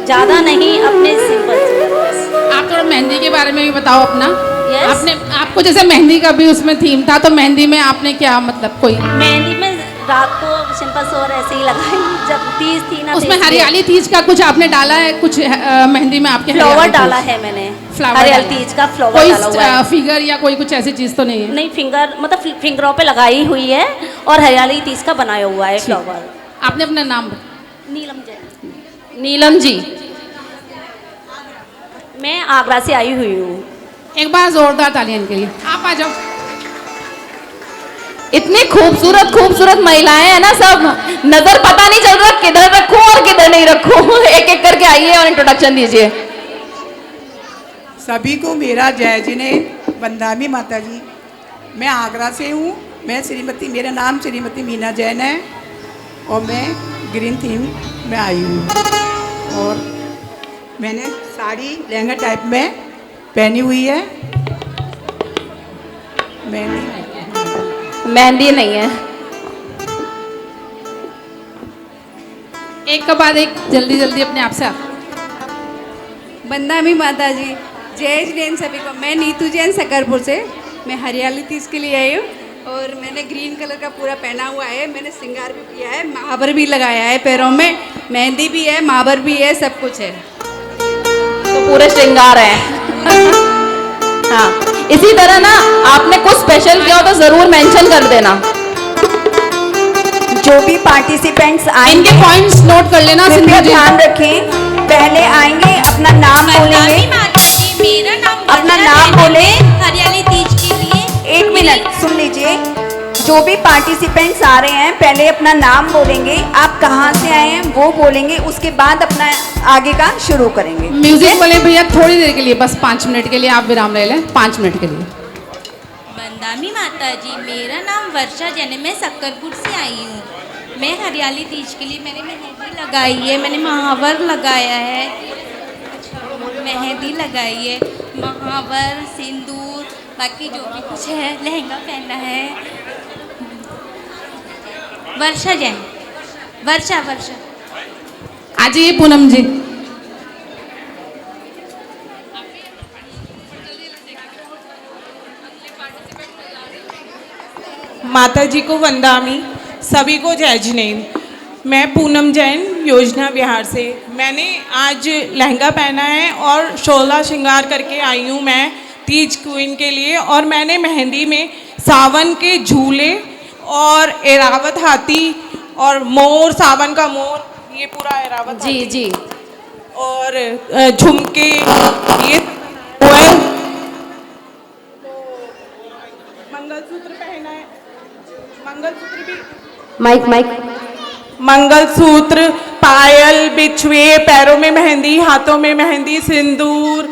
L: ज़्यादा नहीं, अपने सिंपल से बस।
D: आप थोड़ा मेहंदी के बारे में भी बताओ अपना।
L: Yes.
D: आपको जैसे मेहंदी का भी उसमें थीम था, तो मेहंदी में आपने क्या मतलब कोई
L: मेहंदी में रात को सिंपल सोर ऐसे ही लगाई, जब तीज थी ना,
D: उसमें हरियाली तीज का कुछ आपने डाला है? कुछ मेहंदी में आपके
L: फ्लावर डाला है मैंने, हरियाली तीज का फ्लावर डाला हुआ है।
D: कोई फिगर या कोई कुछ ऐसी चीज तो नहीं है?
L: नहीं, फिंगर मतलब फिंगरों पे लगाई हुई है और हरियाली तीज का बनाया हुआ है फ्लावर।
D: आपने अपना नाम?
L: नीलम जैन।
D: नीलम जी,
L: मैं आगरा से आई हुई हूँ।
D: एक बार जोरदार तालियां के लिए। आप आ जाओ। इतनी खूबसूरत खूबसूरत महिलाएं हैं ना, सब नजर पता नहीं चल रहा किधर रखूं और किधर नहीं रखूं। एक एक करके आइए और इंट्रोडक्शन दीजिए।
M: सभी को मेरा जय जिनेंद्र, वंदामी माता जी। मैं आगरा से हूँ। मेरा नाम श्रीमती मीना जैन है और मैं ग्रीन थीम में आई हूँ और मैंने साड़ी लहंगा टाइप में पहनी हुई है।
D: मेहंदी नहीं है। एक के बाद एक जल्दी जल्दी अपने आप से आप।
N: बंदामी माता जी, जय जैन सभी को। मैं नीतू जैन सकरपुर से। मैं हरियाली तीज के लिए आई हूँ और मैंने ग्रीन कलर का पूरा पहना हुआ है। मैंने श्रृंगार भी किया है, महावर भी लगाया है पैरों में, मेहंदी भी है, महावर भी है, सब कुछ है।
D: तो पूरे श्रृंगार है। हाँ, इसी तरह ना आपने कुछ स्पेशल किया हो तो जरूर मेंशन कर देना।
I: जो भी पार्टिसिपेंट्स आएंगे,
D: इनके पॉइंट्स नोट कर लेना।
I: कृपया ध्यान रखें। पहले आएंगे, अपना नाम बोलेंगे,
L: मेरा नाम
I: अपना नाम बोले।
L: हरियाली तीज के लिए
I: 1 मिनट सुन लीजिए। जो भी पार्टिसिपेंट्स आ रहे हैं पहले अपना नाम बोलेंगे, आप कहाँ से आए हैं वो बोलेंगे, उसके बाद अपना आगे का शुरू करेंगे।
D: म्यूजिक वाले भैया थोड़ी देर के लिए, बस 5 मिनट के लिए आप विराम ले लें। 5 मिनट के लिए।
L: बंदामी माता जी, मेरा नाम वर्षा जैन, मैं सक्करपुर से आई हूँ। मैं हरियाली तीज के लिए मैंने मेहंदी लगाई है, मैंने महावर लगाया है, मेहंदी लगाई है, महावर, सिंदूर, बाकी जो भी कुछ है, लहंगा पहना है। वर्षा जैन। वर्षा
D: आ जाइए पूनम जी।
F: माता जी को वंदामी, सभी को जय जिनेंद्र। मैं पूनम जैन, योजना बिहार से। मैंने आज लहंगा पहना है और 16 श्रृंगार करके आई हूँ मैं तीज क्वीन के लिए। और मैंने मेहंदी में सावन के झूले और एरावत हाथी और मोर, सावन का मोर, ये पूरा एरावत
D: जी जी,
F: और झुमके, ये मंगलसूत्र पहना है। मंगलसूत्र भी,
C: माइक
F: मंगलसूत्र, पायल, बिछुए, पैरों में मेहंदी, हाथों में मेहंदी, सिंदूर,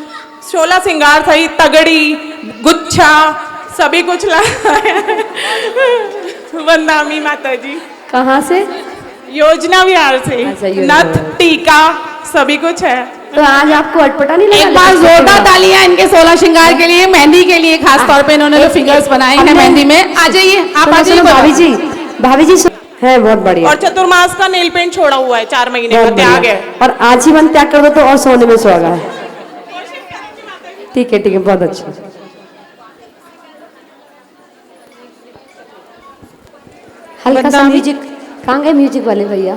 F: 16 श्रृंगार सहित तगड़ी, गुच्छा, सभी कुछ लाया है। वंदामी माता जी।
C: कहाँ से?
F: योजना बिहार से। नथ, टीका, सभी कुछ है।
C: तो आज आपको अटपटा नहीं लगा?
D: एक बार जोरदार तालियां इनके 16 श्रृंगार के लिए, मेहंदी के लिए, खास तौर पे इन्होंने जो फिगर्स बनाए हैं मेहंदी में। आ जाइए, आप आ जाइए
C: भाभी जी है, बहुत बढ़िया।
F: और चतुर्मास का नेल पेंट छोड़ा हुआ है, 4 महीने का त्याग है।
C: और आज ही मन त्याग कर दो तो और सोने में सुहागा है। ठीक है, बहुत अच्छा। हल्का सा म्यूजिक। कहाँ गए म्यूजिक वाले भैया?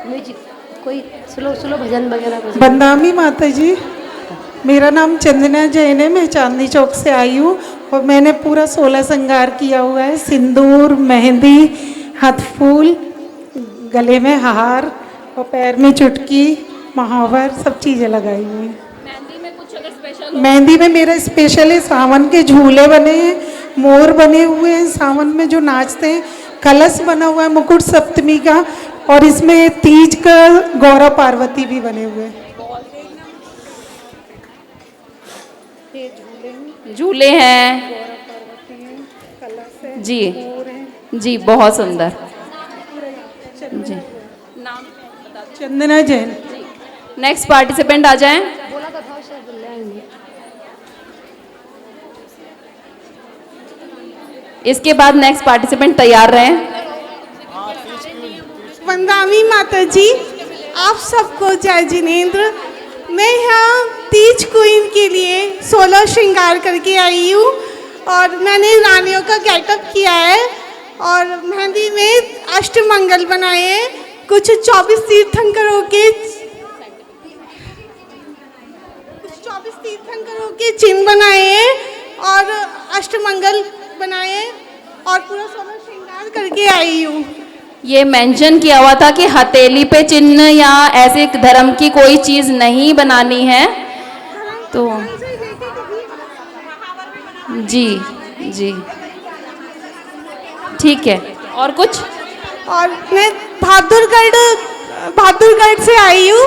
C: म्यूजिक कोई स्लो भजन वगैरह।
F: बंदामी माता जी, मेरा नाम चंदना जैन है। मैं चांदनी चौक से आई हूँ और मैंने पूरा 16 श्रृंगार किया हुआ है। सिंदूर, मेहंदी, हाथ फूल, गले में हार और पैर में चुटकी, महावर, सब चीज़ें लगाई हुई हैं। मेहंदी में मेरा स्पेशल है, सावन के झूले बने हैं, मोर बने हुए हैं सावन में जो नाचते हैं, कलश बना हुआ है मुकुट सप्तमी का, और इसमें तीज का गौरा पार्वती भी बने हुए हैं।
D: झूले हैं जी जी, बहुत सुंदर जी।
F: चंदना जैन।
D: नेक्स्ट पार्टिसिपेंट आ जाएं। इसके बाद नेक्स्ट पार्टिसिपेंट तैयार रहें।
F: वंदामी माता जी, आप सबको जय जिनेंद्र। मैं यहाँ तीज क्वीन के लिए 16 श्रृंगार करके आई हूँ और मैंने रानियों का गेटअप किया है और मेहंदी में अष्टमंगल बनाए हैं। कुछ 24 तीर्थंकरों के चिन्ह बनाए हैं और अष्टमंगल बनाए हैं और पूरा 16 श्रृंगार करके आई हूँ।
D: ये मेंशन किया हुआ था कि हथेली पे चिन्ह या ऐसे धर्म की कोई चीज नहीं बनानी है, तो जी जी ठीक है। और कुछ?
F: और मैं बहादुरगढ़ से आई हूँ।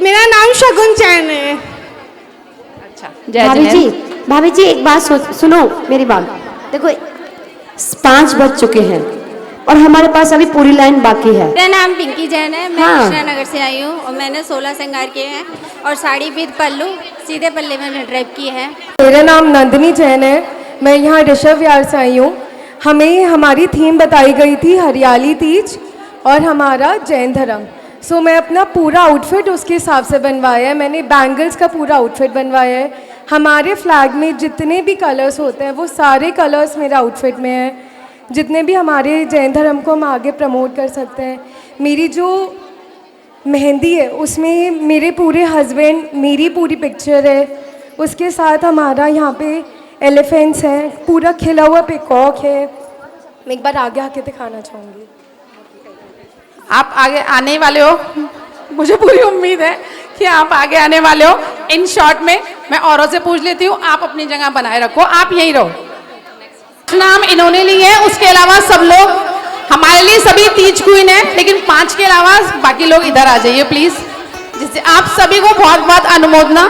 F: मेरा नाम शगुन जैन है।
C: भाभी जी एक बात सुनो मेरी बात। देखो 5 बज चुके हैं और हमारे पास अभी पूरी लाइन बाकी है।
O: मेरा नाम पिंकी जैन है। मैं
C: हाँ।
O: कृष्णा नगर से आई हूँ और मैंने 16 श्रृंगार किए हैं और साड़ी विद पल्लू सीधे पल्ले में ड्रेप की है।
P: मेरा नाम नंदिनी जैन है। मैं यहाँ ऋषभ विहार से आई हूँ। हमें हमारी थीम बताई गई थी हरियाली तीज और हमारा जैन धर्म। सो मैं अपना पूरा आउटफिट उसके हिसाब से बनवाया है। मैंने बैंगल्स का पूरा आउटफिट बनवाया है। हमारे फ्लैग में जितने भी कलर्स होते हैं वो सारे कलर्स मेरे आउटफिट में हैं। जितने भी हमारे जैन धर्म को हम आगे प्रमोट कर सकते हैं। मेरी जो मेहंदी है उसमें मेरे पूरे हस्बैंड, मेरी पूरी पिक्चर है। उसके साथ हमारा यहाँ पे एलिफेंट्स हैं, पूरा खिला हुआ पिकॉक है। मैं एक बार आगे आके दिखाना चाहूँगी।
Q: आप आगे आने वाले हो, मुझे पूरी उम्मीद है कि आप आगे आने वाले हो। इन शॉर्ट में मैं औरों से पूछ लेती हूँ, आप अपनी जगह बनाए रखो, आप यहीं रहो। नाम इन्होंने लिए हैं, उसके अलावा सब लोग हमारे लिए सभी तीज क्वीन है, लेकिन 5 के अलावा बाकी लोग इधर आ जाइए प्लीज। जिससे आप सभी को बहुत बहुत अनुमोदना।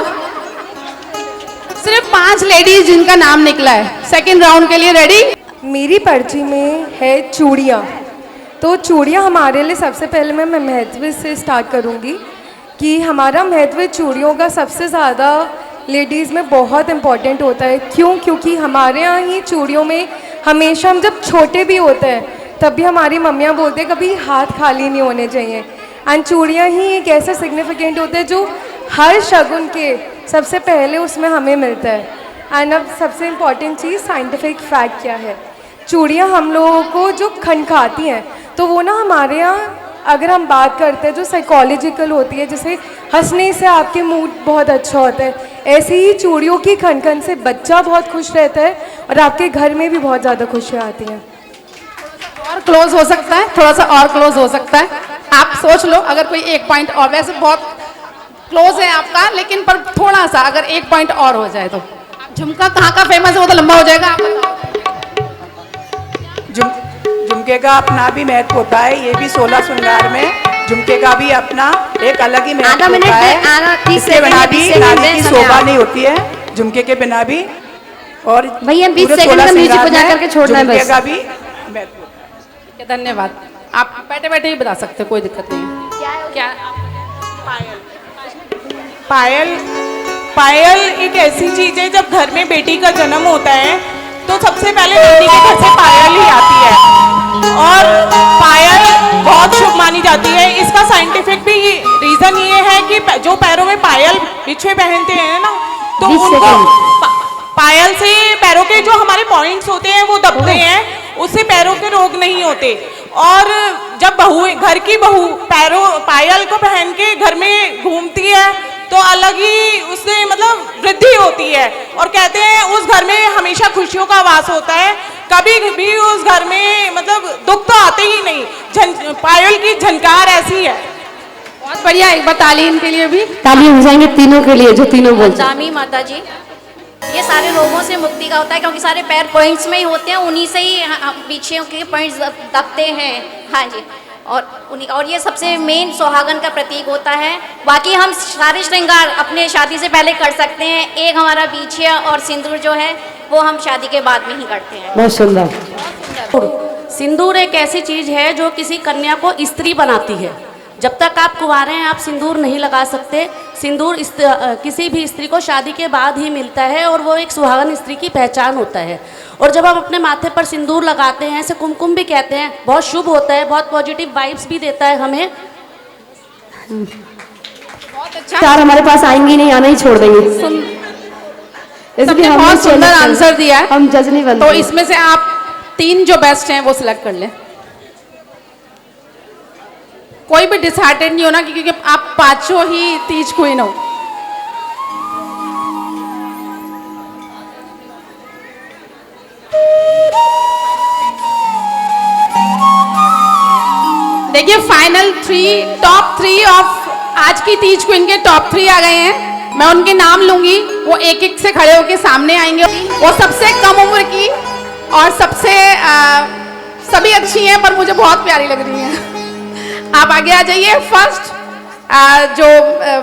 Q: सिर्फ 5 लेडीज जिनका नाम निकला है। सेकंड राउंड के लिए रेडी?
P: मेरी पर्ची में है चूड़ियाँ। तो चूड़ियाँ हमारे लिए सबसे पहले मैं महत्व से स्टार्ट करूँगी कि हमारा महत्व चूड़ियों का सबसे ज़्यादा लेडीज़ में बहुत इम्पॉर्टेंट होता है। क्यों? क्योंकि हमारे यहाँ ही चूड़ियों में हमेशा, हम जब छोटे भी होते हैं तब भी हमारी मम्मियाँ बोलते हैं कभी हाथ खाली नहीं होने चाहिए। एंड चूड़ियाँ ही एक ऐसा सिग्निफिकेंट होता है जो हर शगुन के सबसे पहले उसमें हमें मिलता है। एंड अब सबसे इम्पॉर्टेंट चीज़ साइंटिफिक फैक्ट क्या है। चूड़ियाँ हम लोगों को जो खनखाती हैं तो वो ना हमारे यहाँ, अगर हम बात करते हैं जो साइकोलॉजिकल होती है, जैसे हंसने से आपके मूड बहुत अच्छा होता है, ऐसे ही चूड़ियों की खनखन से बच्चा बहुत खुश रहता है और आपके घर में भी बहुत ज़्यादा खुशियाँ आती हैं।
Q: और क्लोज हो सकता है, थोड़ा सा और क्लोज हो सकता है। आप सोच लो अगर कोई 1 पॉइंट और, वैसे बहुत क्लोज है आपका, लेकिन पर थोड़ा सा अगर 1 पॉइंट और हो जाए तो। झुमका कहाँ का फेमस है वो तो लंबा हो जाएगा।
M: झुमके का अपना भी महत्व होता है। ये भी 16 श्रृंगार में झुमके का भी अपना एक अलग ही महत्व होता है। इसके बिना भी नारी की शोभा नहीं होती है, झुमके के बिना भी। और
C: भैया 20 सेकंड में म्यूजिक बजा करके छोड़ना है बस।
M: झुमके का भी महत्व।
Q: धन्यवाद। आप बैठे बैठे ही बता सकते हो, कोई दिक्कत नहीं। क्या?
R: पायल एक ऐसी चीज है, जब घर में बेटी का जन्म होता है तो सबसे पहले बेटी के घर से पायल ही आती है और पायल बहुत शुभ मानी जाती है। इसका साइंटिफिक भी रीजन ये है कि जो पैरों में पायल बिछुए पहनते हैं ना, तो उनको पायल से पैरों के जो हमारे पॉइंट्स होते हैं वो दबते हैं, उससे पैरों के रोग नहीं होते। और जब बहू, घर की बहू पायल को पहन के घर में घूमती है तो अलग ही उससे मतलब वृद्धि होती है। और कहते हैं उस घर में हमेशा खुशियों का वास होता है, कभी भी उस घर में मतलब दुख तो आते ही नहीं। पायल की झनकार ऐसी है।
Q: बहुत बढ़िया। एक बार ताली इनके लिए भी।
C: ताली हो जाएंगे तीनों के लिए जो तीनों बोलते हैं।
O: दामी माता जी, ये सारे रोगों से मुक्ति का होता है क्योंकि सारे पैर पॉइंट्स में ही होते हैं, उन्हीं से ही पीछे के पॉइंट्स दबते हैं। हाँ जी। और ये सबसे मेन सुहागन का प्रतीक होता है। बाकी हम सारे श्रृंगार अपने शादी से पहले कर सकते हैं। एक हमारा बिछिया और सिंदूर जो है वो हम शादी के बाद में ही करते हैं।
C: बहुत सुंदर।
S: सिंदूर एक ऐसी चीज है जो किसी कन्या को स्त्री बनाती है। जब तक आप कुंवारे हैं आप सिंदूर नहीं लगा सकते।
T: सिंदूर किसी भी स्त्री को शादी के बाद ही मिलता है और वो एक सुहागन स्त्री की पहचान होता है। और जब हम अपने माथे पर सिंदूर लगाते हैं, इसे कुमकुम भी कहते हैं, बहुत शुभ होता है, बहुत पॉजिटिव वाइब्स भी देता है हमें।
C: बहुत अच्छा। चार हमारे पास आएंगी नहीं, आना ही छोड़ देंगे।
Q: सबने बहुत सुंदर आंसर दिया है,
C: हम जज नहीं बनते।
Q: तो इसमें से आप 3 जो बेस्ट हैं वो सिलेक्ट कर लें। कोई भी डिसहार्टेड नहीं होना क्योंकि आप पांचों ही तीज क्वीन हो। देखिए फाइनल 3 टॉप 3 ऑफ आज की तीज क्वीन के टॉप 3 आ गए हैं। मैं उनके नाम लूंगी, वो एक एक से खड़े होके सामने आएंगे। वो सबसे कम उम्र की और सबसे सभी अच्छी हैं पर मुझे बहुत प्यारी लग रही हैं। आप आगे आ जाइए। फर्स्ट जो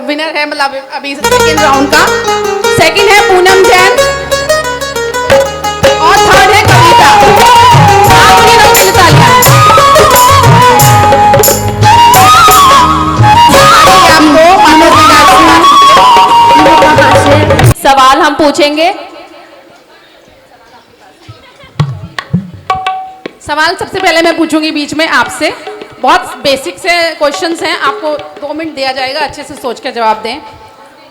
Q: विनर है मतलब अभी सेकेंड राउंड का, सेकेंड है पूनम जैन और थर्ड है कविता। आप उन्हें रंग से तालियां।
D: सवाल हम पूछेंगे।
Q: सवाल सबसे पहले मैं पूछूंगी बीच में आपसे, बहुत बेसिक से क्वेश्चंस हैं, आपको 2 मिनट दिया जाएगा, अच्छे से सोच कर जवाब दें।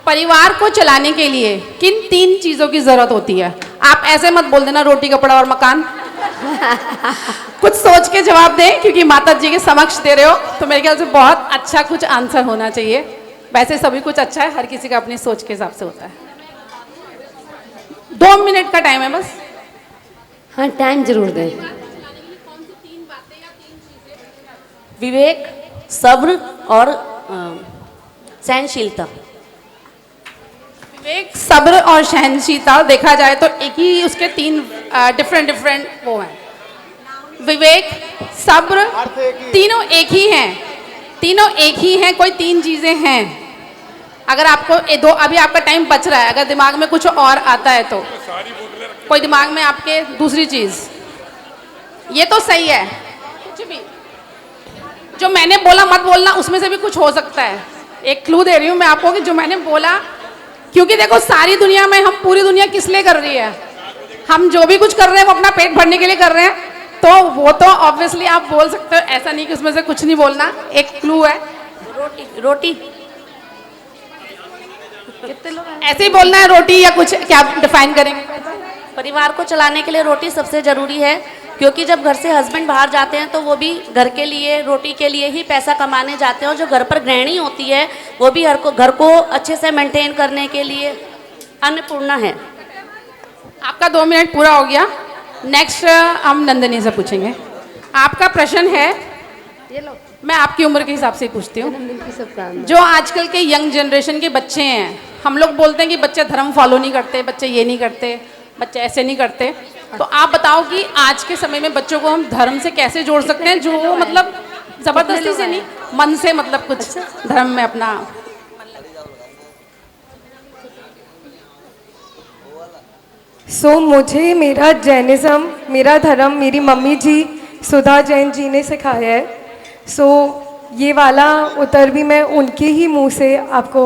Q: परिवार को चलाने के लिए किन 3 चीज़ों की ज़रूरत होती है? आप ऐसे मत बोल देना रोटी कपड़ा और मकान। कुछ सोच के जवाब दें क्योंकि माता जी के समक्ष दे रहे हो, तो मेरे ख्याल से बहुत अच्छा कुछ आंसर होना चाहिए। वैसे सभी कुछ अच्छा है, हर किसी का अपनी सोच के हिसाब से होता है। 2 मिनट का टाइम है बस।
C: हाँ टाइम जरूर दें।
T: विवेक, सब्र और सहनशीलता।
Q: विवेक, सब्र और सहनशीलता देखा जाए तो एक ही उसके 3 डिफरेंट वो हैं। विवेक, सब्र, तीनों एक ही हैं, तीनों एक ही हैं, कोई 3 चीजें हैं। अगर आपको दो अभी आपका टाइम बच रहा है, अगर दिमाग में कुछ और आता है तो कोई दिमाग में आपके दूसरी चीज, ये तो सही है। कुछ भी जो मैंने बोला मत बोलना, उसमें से भी कुछ हो सकता है। एक क्लू दे रही हूँ मैं आपको कि जो मैंने बोला, क्योंकि देखो सारी दुनिया में हम पूरी दुनिया किस लिए कर रही है, हम जो भी कुछ कर रहे हैं वो अपना पेट भरने के लिए कर रहे हैं, तो वो तो ऑब्वियसली आप बोल सकते हो, ऐसा नहीं कि उसमें से कुछ नहीं बोलना। एक क्लू है
T: रोटी। रोटी
Q: कितने लोग ऐसे ही बोलना है रोटी, या कुछ क्या डिफाइन करेंगे?
T: परिवार को चलाने के लिए रोटी सबसे ज़रूरी है, क्योंकि जब घर से हस्बैंड बाहर जाते हैं तो वो भी घर के लिए, रोटी के लिए ही पैसा कमाने जाते हैं, और जो घर पर गृहिणी होती है वो भी घर को अच्छे से मेंटेन करने के लिए अन्नपूर्णा है।
Q: आपका 2 मिनट पूरा हो गया। नेक्स्ट हम नंदिनी से पूछेंगे। आपका प्रश्न है, ये लो, मैं आपकी उम्र के हिसाब से ही पूछती हूँ। जो आजकल के यंग जनरेशन के बच्चे हैं, हम लोग बोलते हैं कि बच्चे धर्म फॉलो नहीं करते, बच्चे ये नहीं करते, बच्चे ऐसे नहीं करते, तो आप बताओ कि आज के समय में बच्चों को हम धर्म से कैसे जोड़ सकते हैं, जो मतलब जबरदस्ती से नहीं, मन से, मतलब कुछ धर्म में अपना।
P: मुझे मेरा जैनिज़्म, मेरा धर्म मेरी मम्मी जी सुधा जैन जी ने सिखाया है। ये वाला उत्तर भी मैं उनके ही मुंह से आपको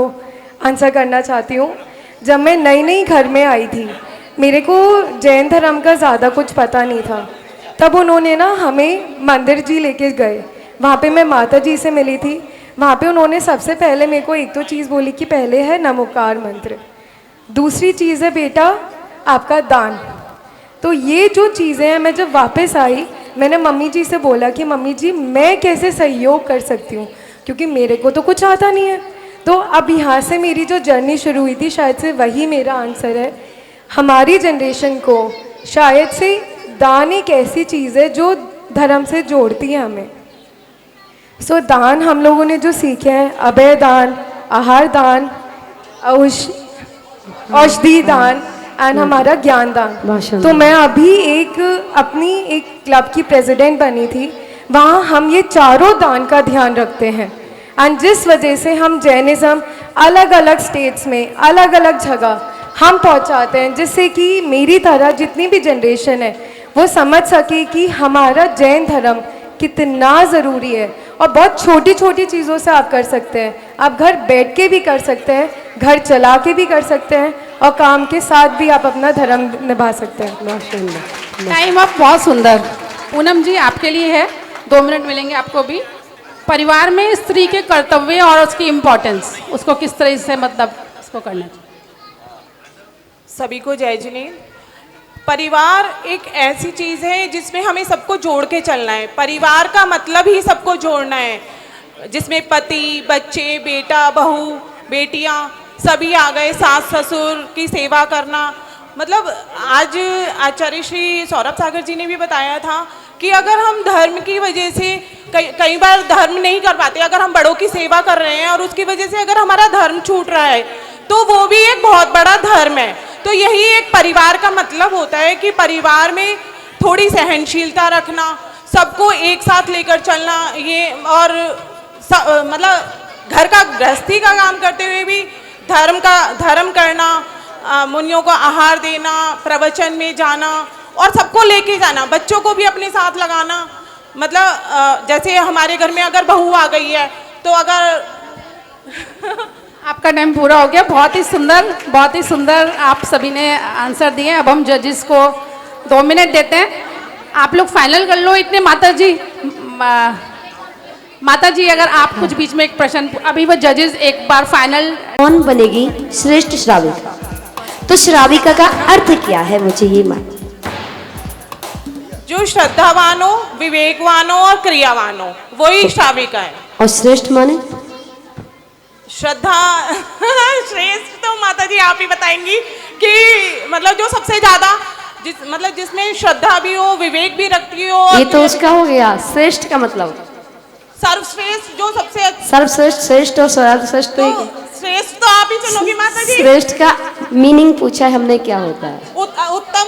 P: आंसर करना चाहती हूँ। जब मैं नई घर में आई थी, मेरे को जैन धर्म का ज़्यादा कुछ पता नहीं था, तब उन्होंने ना हमें मंदिर जी लेके गए, वहाँ पे मैं माता जी से मिली थी। वहाँ पे उन्होंने सबसे पहले मेरे को एक तो चीज़ बोली कि पहले है नमोकार मंत्र, दूसरी चीज़ है बेटा आपका दान। तो ये जो चीज़ें हैं, मैं जब वापस आई मैंने मम्मी जी से बोला कि मम्मी जी मैं कैसे सहयोग कर सकती हूँ, क्योंकि मेरे को तो कुछ आता नहीं है। तो अब यहाँ से मेरी जो जर्नी शुरू हुई थी, शायद से वही मेरा आंसर है। हमारी जनरेशन को शायद से दान एक ऐसी चीज़ है जो धर्म से जोड़ती है हमें। दान हम लोगों ने जो सीखे हैं, अभय दान, आहार दान, औषधि दान एंड हमारा ज्ञान दान। तो मैं अभी अपनी एक क्लब की प्रेसिडेंट बनी थी, वहाँ हम ये चारों दान का ध्यान रखते हैं। एंड जिस वजह से हम जैनिज़्म अलग अलग स्टेट्स में, अलग अलग जगह हम पहुँचाते हैं, जिससे कि मेरी तरह जितनी भी जनरेशन है वो समझ सके कि हमारा जैन धर्म कितना ज़रूरी है और बहुत छोटी छोटी चीज़ों से आप कर सकते हैं। आप घर बैठ के भी कर सकते हैं, घर चला के भी कर सकते हैं, और काम के साथ भी आप अपना धर्म निभा सकते हैं। माशाल्लाह।
Q: टाइम अप बहुत सुंदर। पूनम जी आपके लिए है, 2 मिनट मिलेंगे आपको भी। परिवार में स्त्री के कर्तव्य और उसकी इम्पोर्टेंस, उसको किस तरह से मतलब उसको करना चाहिए।
R: सभी को जय जिनेंद्र। परिवार एक ऐसी चीज़ है जिसमें हमें सबको जोड़ के चलना है। परिवार का मतलब ही सबको जोड़ना है, जिसमें पति, बच्चे, बेटा, बहू, बेटियां सभी आ गए, सास ससुर की सेवा करना। मतलब आज आचार्य श्री सौरभ सागर जी ने भी बताया था कि अगर हम धर्म की वजह से कई बार धर्म नहीं कर पाते, अगर हम बड़ों की सेवा कर रहे हैं और उसकी वजह से अगर हमारा धर्म छूट रहा है तो वो भी एक बहुत बड़ा धर्म है। तो यही एक परिवार का मतलब होता है कि परिवार में थोड़ी सहनशीलता रखना, सबको एक साथ लेकर चलना, ये और मतलब घर का गृहस्थी का काम करते हुए भी धर्म करना, मुनियों को आहार देना, प्रवचन में जाना और सबको लेके जाना, बच्चों को भी अपने साथ लगाना। मतलब जैसे हमारे घर में अगर बहू आ गई है तो अगर
Q: आपका टाइम पूरा हो गया। बहुत ही सुंदर आप सभी ने आंसर दिए। अब हम जजेस को 2 मिनट देते हैं, आप लोग फाइनल कर लो। इतने माता जी अगर आप कुछ बीच में एक प्रश्न, अभी वो जजेस एक बार फाइनल।
C: कौन बनेगी श्रेष्ठ श्राविका? तो श्राविका का अर्थ क्या है, मुझे ये मान।
R: जो श्रद्धावान हो, विवेकवान हो और क्रियावान हो, वही श्राविका है।
C: और श्रेष्ठ माने?
R: श्रद्धा श्रेष्ठ तो माता जी आप ही बताएंगी कि मतलब जो सबसे ज्यादा जिसमें श्रद्धा भी हो, विवेक भी रखती हो।
C: ये तो उसका हो गया। श्रेष्ठ का मतलब
R: सर्वश्रेष्ठ, जो सबसे
C: सर्वश्रेष्ठ, श्रेष्ठ और सर्वश्रेष्ठ। तो
R: श्रेष्ठ तो आप ही चुनोगी माता जी।
C: श्रेष्ठ का मीनिंग पूछा है हमने, क्या होता है?
R: उत्तम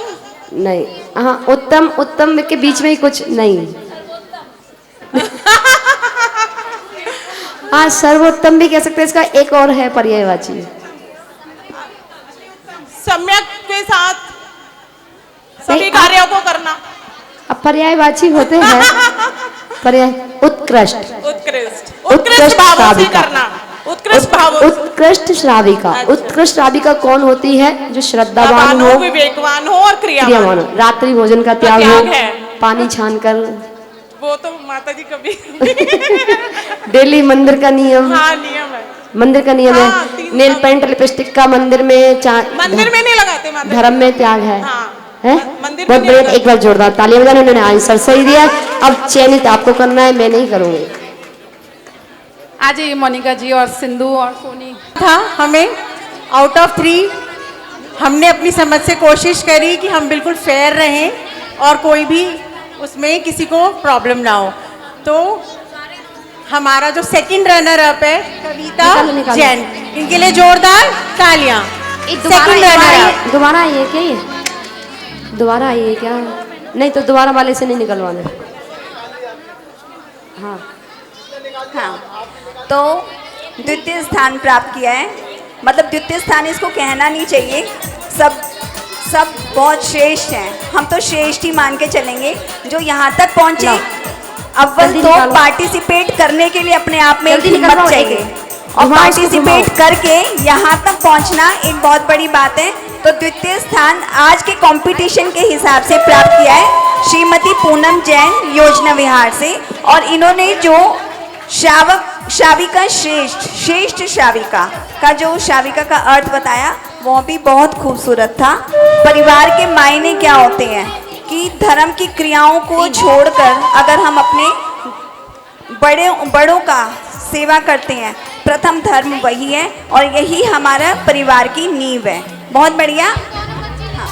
C: नहीं, हाँ उत्तम के बीच में ही कुछ नहीं। हाँ, सर्वोत्तम भी कह सकते हैं। इसका एक और है पर्यायवाची,
R: सम्यक के साथ सभी कार्यों को करना।
C: अब पर्यायवाची होते हैं पर्याय उत्कृष्ट
R: भावों से करना,
C: उत्कृष्ट श्राविका। उत्कृष्ट श्राविका कौन होती है? जो श्रद्धावान हो,
R: विवेकवान हो और क्रियावान हो,
C: रात्रि भोजन का त्याग हो, पानी छान कर,
R: वो तो माता जी कभी
C: डेली मंदिर का नियम।
R: हाँ, नियम है,
C: मंदिर का नियम है। नेल पेंट लिपस्टिक का मंदिर में
R: नहीं लगाते,
C: धर्म में त्याग है। है
R: मंदिर
C: बहुत बढ़िया। एक बार जोरदार तालियां बजाना। उन्होंने आंसर सही दिया। अब चयनित आपको करना है, मैं नहीं करूंगी।
Q: आज ये मोनिका जी और सिंधु और सोनी था। हमें आउट ऑफ 3 हमने अपनी समझ से कोशिश करी कि हम बिल्कुल फेयर रहें और कोई भी उसमें किसी को प्रॉब्लम ना हो। तो हमारा जो सेकंड रनर अप है कविता जैन, इनके लिए जोरदार तालियां।
C: दोबारा आइए क्या? ये दोबारा आइए क्या? नहीं तो दोबारा वाले से नहीं निकलवाना।
I: हाँ हाँ, तो द्वितीय स्थान प्राप्त किया है। मतलब द्वितीय स्थान इसको कहना नहीं चाहिए, सब बहुत श्रेष्ठ हैं। हम तो श्रेष्ठ ही मान के चलेंगे जो यहाँ तक पहुँचे। अव्वल तो पार्टिसिपेट करने के लिए अपने आप में हिम्मत चाहिए, और पार्टिसिपेट करके यहाँ तक पहुँचना एक बहुत बड़ी बात है। तो द्वितीय स्थान आज के कंपटीशन के हिसाब से प्राप्त किया है श्रीमती पूनम जैन योजना विहार से। और इन्होंने जो श्राविका श्रेष्ठ श्राविका का जो श्राविका का अर्थ बताया वो भी बहुत खूबसूरत था। परिवार के मायने क्या होते हैं कि धर्म की क्रियाओं को छोड़कर अगर हम अपने बड़ों का सेवा करते हैं, प्रथम धर्म वही है और यही हमारा परिवार की नींव है। बहुत बढ़िया। हाँ।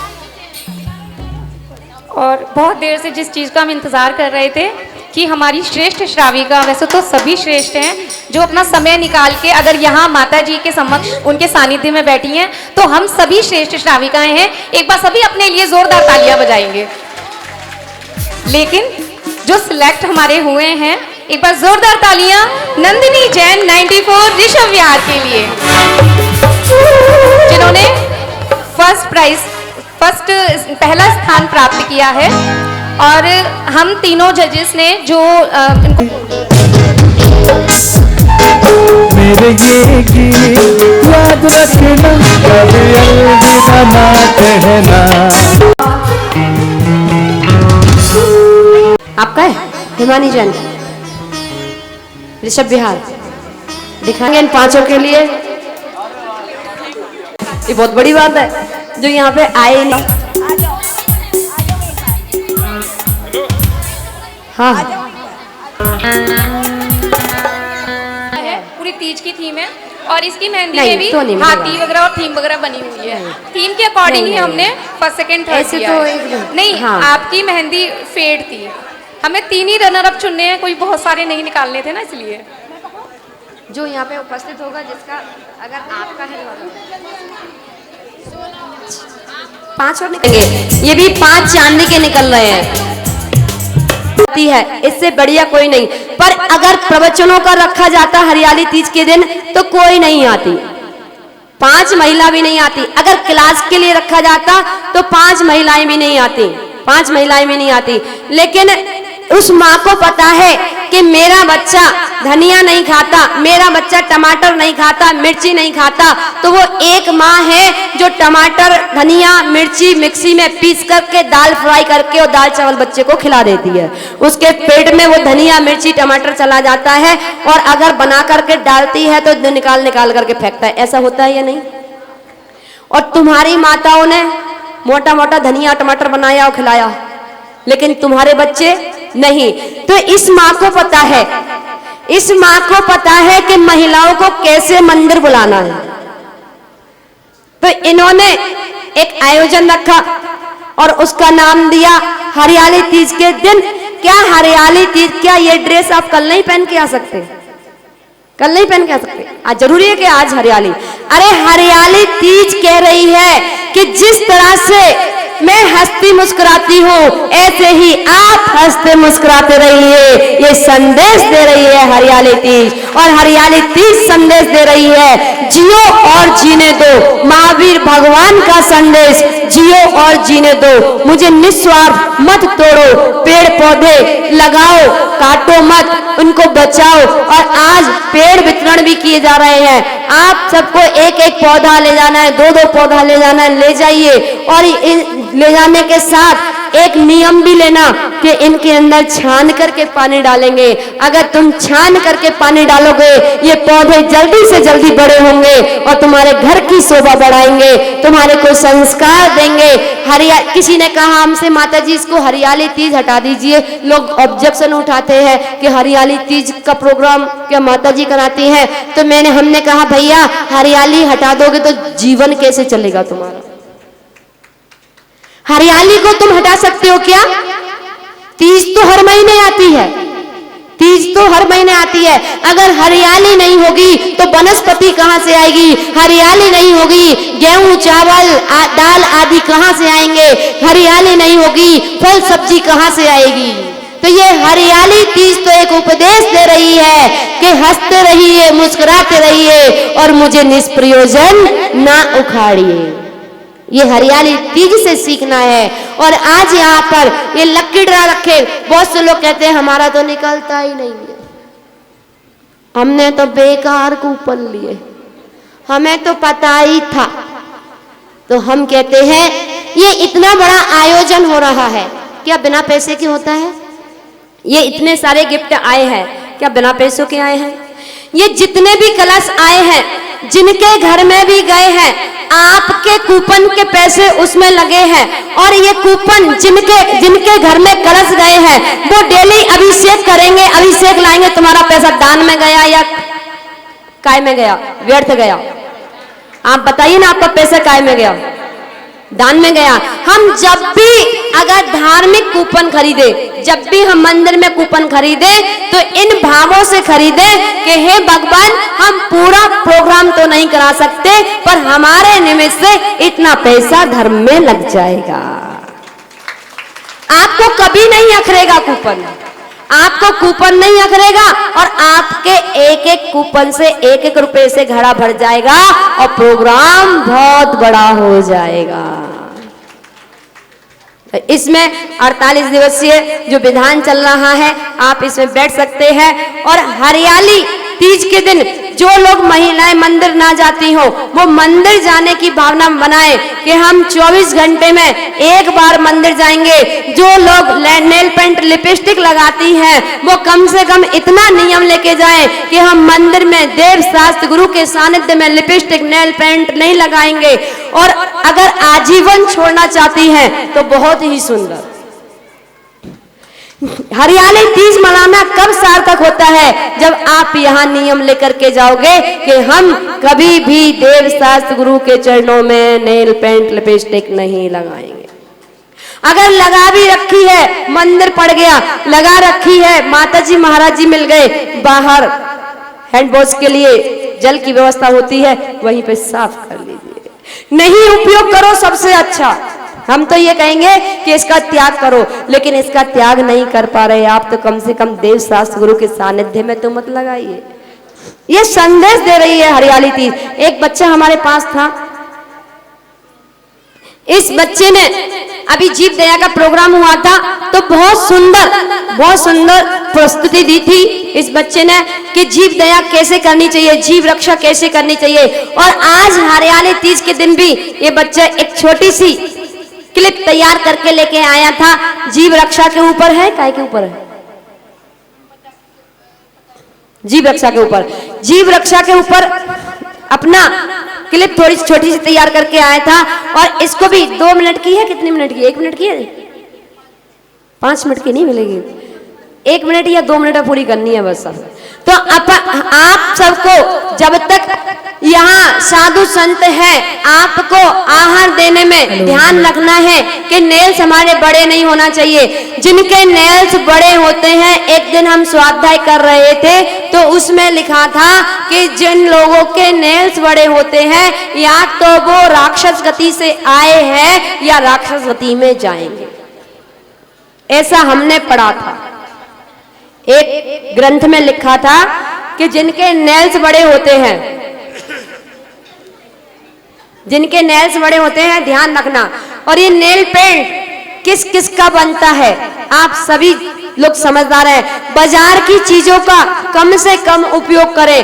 S: और बहुत देर से जिस चीज़ का हम इंतज़ार कर रहे थे कि हमारी श्रेष्ठ श्राविका, वैसे तो सभी श्रेष्ठ हैं, जो अपना समय निकाल के अगर यहाँ माता जी के समक्ष उनके सानिध्य में बैठी हैं, तो हम सभी श्रेष्ठ श्राविकाएं हैं। एक बार सभी अपने लिए जोरदार तालियां बजाएंगे। लेकिन जो सिलेक्ट हमारे हुए हैं, एक बार जोरदार तालियां नंदिनी जैन 94 ऋषभ विहार के लिए, जिन्होंने पहला स्थान प्राप्त किया है। और हम तीनों जजेस ने जो
A: मेरे ये गीत याद रखना, कभी अलविदा ना कहना।
C: आपका है हिमानी जैन, ऋषभ बिहार। दिखाएंगे इन पांचों के लिए। ये बहुत बड़ी बात है जो यहाँ पे आए नहीं। हाँ
S: पूरी तीज की थीम है और इसकी मेहंदी
C: नहीं,
S: में भी
C: तो नहीं
S: हाथी वगैरह और थीम वगैरह बनी हुई है। थीम के अकॉर्डिंग ही हमने फर्स्ट सेकंड थर्ड
C: ऐसे
S: किया
C: तो
S: है।
C: एक-
S: नहीं
C: हाँ।
S: आपकी मेहंदी फेड थी, हमें 3 ही रनर अप चुनने हैं, कोई बहुत सारे नहीं निकालने थे ना, इसलिए
C: जो यहाँ पे उपस्थित होगा जिसका अगर आपका है 5 और निकलेंगे। ये भी 5 चांदी के निकल रहे हैं है, इससे बढ़िया कोई नहीं। पर अगर प्रवचनों का रखा जाता हरियाली तीज के दिन तो कोई नहीं आती, 5 महिला भी नहीं आती। अगर क्लास के लिए रखा जाता तो 5 महिलाएं भी नहीं आती, 5 महिलाएं भी नहीं आती। लेकिन उस माँ को पता है कि मेरा बच्चा धनिया नहीं खाता, मेरा बच्चा टमाटर नहीं खाता, मिर्ची नहीं खाता, तो वो एक माँ है जो टमाटर धनिया मिर्ची मिक्सी में पीस करके दाल फ्राई करके और दाल चावल बच्चे को खिला देती है। उसके पेट में वो धनिया मिर्ची टमाटर चला जाता है और अगर बना करके डालती है तो निकाल निकाल करके फेंकता है। ऐसा होता है या नहीं? और तुम्हारी माताओं ने मोटा मोटा धनिया टमाटर बनाया और खिलाया, लेकिन तुम्हारे बच्चे नहीं। तो इस माँ को पता है, इस माँ को पता है कि महिलाओं को कैसे मंदिर बुलाना है। तो इन्होंने एक आयोजन रखा और उसका नाम दिया हरियाली तीज के दिन। क्या हरियाली तीज, क्या ये ड्रेस आप कल नहीं पहन के आ सकते? कल नहीं पहन के आ सकते? आज जरूरी है कि आज हरियाली। अरे हरियाली तीज कह रही है कि जिस तरह से मैं हंसती मुस्कुराती हूँ ऐसे ही आप हंसते मुस्कुराते रहिए, ये संदेश दे रही है हरियाली तीज। और हरियाली तीज संदेश दे रही है जियो और जीने दो, महावीर भगवान का संदेश, जियो और जीने दो, मुझे निस्वार्थ मत तोड़ो, पेड़ पौधे लगाओ, काटो मत, उनको बचाओ। और आज पेड़ वितरण भी किए जा रहे हैं, आप सबको एक एक पौधा ले जाना है, 2-2 पौधा ले जाना है, ले जाइए। और ले जाने के साथ एक नियम भी लेना कि इनके अंदर छान करके पानी डालेंगे। अगर तुम छान करके पानी डालोगे ये पौधे जल्दी से जल्दी बड़े होंगे और तुम्हारे घर की शोभा बढ़ाएंगे, तुम्हारे को संस्कार देंगे। किसी ने कहा हमसे माता जी इसको हरियाली तीज हटा दीजिए। लोग ऑब्जेक्शन उठाते हैं कि हरियाली तीज का प्रोग्राम क्या माता जी कराती हैं। तो हमने कहा भैया हरियाली हटा दोगे तो जीवन कैसे चलेगा तुम्हारा? हरियाली को तुम हटा सकते हो क्या? तीज तो हर महीने आती है, तीज तो हर महीने आती है। अगर हरियाली नहीं होगी तो वनस्पति कहां से आएगी? हरियाली नहीं होगी गेहूं चावल दाल आदि कहां से आएंगे? हरियाली नहीं होगी फल सब्जी कहां से आएगी? तो ये हरियाली तीज तो एक उपदेश दे रही है कि हंसते रहिए, मुस्कुराते रहिए और मुझे निष्प्रयोजन ना उखाड़िए। ये हरियाली तीज से सीखना है। और आज यहाँ पर ये लक्की ड्रा रखे, बहुत से लोग कहते हैं हमारा तो निकलता ही नहीं है, हमने तो बेकार कूपन लिए, हमें तो पता ही था। तो हम कहते हैं ये इतना बड़ा आयोजन हो रहा है, क्या बिना पैसे के होता है? ये इतने सारे गिफ्ट आए हैं, क्या बिना पैसों के आए हैं? ये जितने भी कलश आए हैं, जिनके घर में भी गए हैं, आपके कूपन के पैसे उसमें लगे हैं। और ये कूपन जिनके घर में कलश गए हैं वो डेली अभिषेक करेंगे, अभिषेक लाएंगे। तुम्हारा पैसा दान में गया या काय में गया, व्यर्थ गया? आप बताइए ना, आपका पैसा काय में गया? दान में गया। हम जब भी अगर धार्मिक कूपन खरीदे, जब भी हम मंदिर में कूपन खरीदे तो इन भावों से खरीदे कि हे भगवान हम पूरा प्रोग्राम तो नहीं करा सकते पर हमारे निमित्त से इतना पैसा धर्म में लग जाएगा। आपको कभी नहीं अखरेगा कूपन, आपको कूपन नहीं अखरेगा और आपके एक एक कूपन से 1-1 रुपए से घड़ा भर जाएगा और प्रोग्राम बहुत बड़ा हो जाएगा। इसमें 48 दिवसीय जो विधान चल रहा है, आप इसमें बैठ सकते हैं। और हरियाली तीज के दिन जो लोग महिलाएं मंदिर ना जाती हो, वो मंदिर जाने की भावना बनाए कि हम 24 घंटे में एक बार मंदिर जाएंगे। जो लोग नेल पेंट लिपस्टिक लगाती हैं, वो कम से कम इतना नियम लेके जाएं कि हम मंदिर में देव शास्त्र गुरु के सानिध्य में लिपस्टिक नेल पेंट नहीं लगाएंगे। और अगर आजीवन छोड़ना चाहती हैं तो बहुत ही सुंदर हरियाली तीज मनाना कब सार्थक होता है, जब आप यहाँ नियम लेकर के जाओगे कि हम कभी भी देव शास्त्र गुरु के चरणों में नेल पेंट लिपस्टिक नहीं लगाएंगे। अगर लगा भी रखी है, मंदिर पड़ गया, लगा रखी है, माताजी महाराज जी मिल गए, बाहर हैंड वॉश के लिए जल की व्यवस्था होती है, वहीं पे साफ कर लीजिए। नहीं उपयोग करो सबसे अच्छा, हम तो ये कहेंगे कि इसका त्याग करो, लेकिन इसका त्याग नहीं कर पा रहे आप तो कम से कम देव शास्त्र गुरु के सानिध्य में तो मत लगाइए। ये संदेश दे रही है हरियाली तीज। एक बच्चा हमारे पास था, इस बच्चे ने अभी जीव दया का प्रोग्राम हुआ था तो बहुत सुंदर प्रस्तुति दी थी इस बच्चे ने कि जीव दया कैसे करनी चाहिए, जीव रक्षा कैसे करनी चाहिए। और आज हरियाली तीज के दिन भी ये बच्चा एक छोटी सी क्लिप तैयार करके लेके आया था। जीव रक्षा के ऊपर है, काय के ऊपर है? जीव रक्षा के ऊपर। जीव रक्षा के ऊपर अपना क्लिप थोड़ी छोटी सी तैयार करके आया था। और इसको भी 2 मिनट की है, कितने मिनट की? 1 मिनट की है, 5 मिनट की नहीं मिलेगी, 1 मिनट या 2 मिनट पूरी करनी है बस। तो आप सबको जब तक यहाँ साधु संत है, आपको आहार देने में ध्यान रखना है कि नेल्स हमारे बड़े नहीं होना चाहिए। जिनके नेल्स बड़े होते हैं, एक दिन हम स्वाध्याय कर रहे थे तो उसमें लिखा था कि जिन लोगों के नेल्स बड़े होते हैं या तो वो राक्षस गति से आए हैं या राक्षस गति में जाएंगे, ऐसा हमने पढ़ा था। एक ग्रंथ में लिखा था कि जिनके नेल्स बड़े होते हैं, जिनके नेल्स बड़े होते हैं, ध्यान रखना। और ये नेल पेंट किस किस का बनता है आप सभी लोग समझदार हैं। बाजार की चीजों का कम से कम उपयोग करें।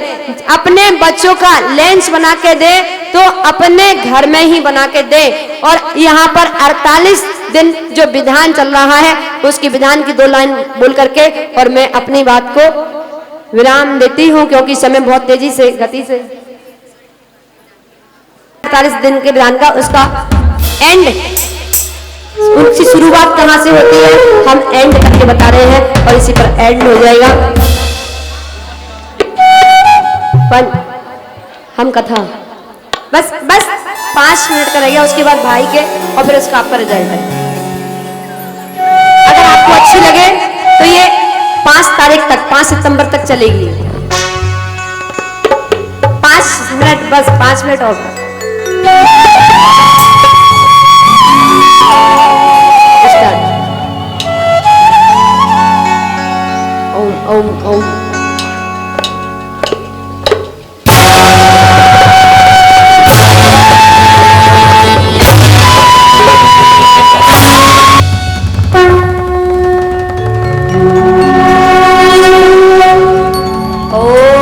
C: अपने बच्चों का लेंस बना के दे तो अपने घर में ही बना के दे। और यहाँ पर 48 दिन जो विधान चल रहा है, उसकी विधान की 2 लाइन बोल करके और मैं अपनी बात को विराम देती हूँ, क्योंकि समय बहुत तेजी से गति से 48 दिन के विधान का उसका एंड, उसकी शुरुआत कहाँ से होती है हम एंड करके बता रहे हैं और इसी पर एंड हो जाएगा। हम कथा बस 5 मिनट का रहेगा, उसके बाद भाई के और फिर उसका आपका रिजल्ट है। अगर आपको अच्छी लगे तो ये 5 तारीख तक, 5 सितंबर तक चलेगी। 5 मिनट, बस 5 मिनट और। ओम ओम ओम।
E: ओम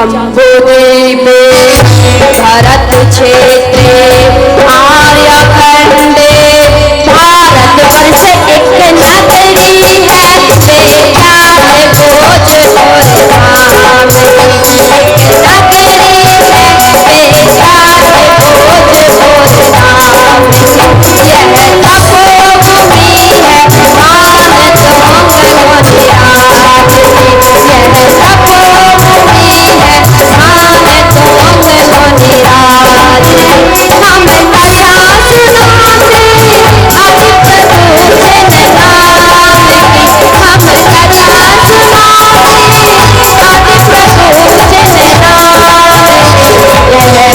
C: जम्बूद्वीपे भरत क्षेत्रे आर्यखंडे भारतवर्ष एक नगरी है देखा है भोजपुर धाम एक नगरी है देखा है भोजपुर धाम यह तपोभूमि है मान चौंग मोनिराज यह तपोभूमि है मान चौंग मोनिराज हम कथा सुनाते आदि प्रभु के नाम की हम कथा सुनाते आदि प्रभु के नाम यह अष्टामर है कौन कथा जमराज यह अष्टामर है कौन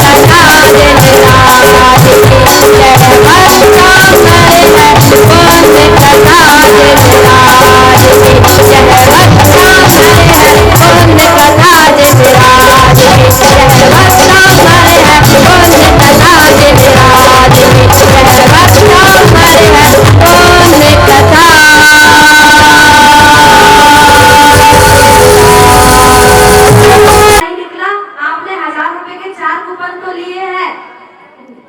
C: कथा जमराज यह अष्टामर है कौन कथा जमराज यह अष्टामर है कौन कथा जमराज यह अष्टामर है कौन कथा जमराज यह अष्टामर है कौन कथा जमराज यह अष्टामर है कौन कथा
U: निकला आपने 1000 रुपए के 4 कूपन तो लिए हैं,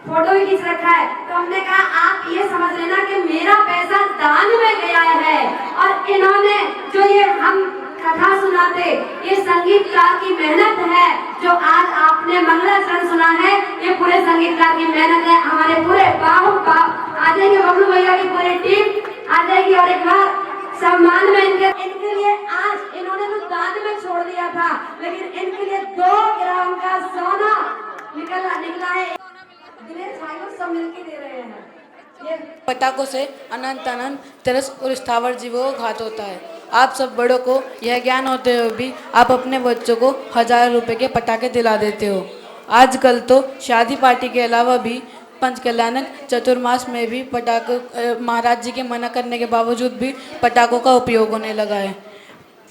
U: फोटो भी खींच रखा है, तो हमने कहा आप ये समझ लेना कि मेरा पैसा दान में गया है। और इन्होंने जो ये हम कथा सुनाते, ये संगीतकार की मेहनत है। जो आज आपने मंगलाचरण सुना है, ये पूरे संगीतकार की मेहनत है। हमारे पूरे बाहु आ जाएंगे, बबलू भैया की पूरी टीम आ जाएगी और एक बार सम्मान में इनके लिए आज इन्होंने तो दान में छोड़ दिया था, लेकिन इनके लिए 2 ग्राम का सोना निकला है। दिनेश भाई लोग सब मिलके दे रहे हैं।
V: पटाखों से अनंत अनंत तरस और स्थावर जीवों को घात होता है। आप सब बड़ों को यह ज्ञान होते हुए भी आप अपने बच्चों को 1000 रुपए के पटाखे दिला देते हो। आजकल तो शादी पार्टी के अलावा भी पंचकल्याणक चतुर्मास में भी पटाखों महाराज जी के मना करने के बावजूद भी पटाखों का उपयोग होने लगा है।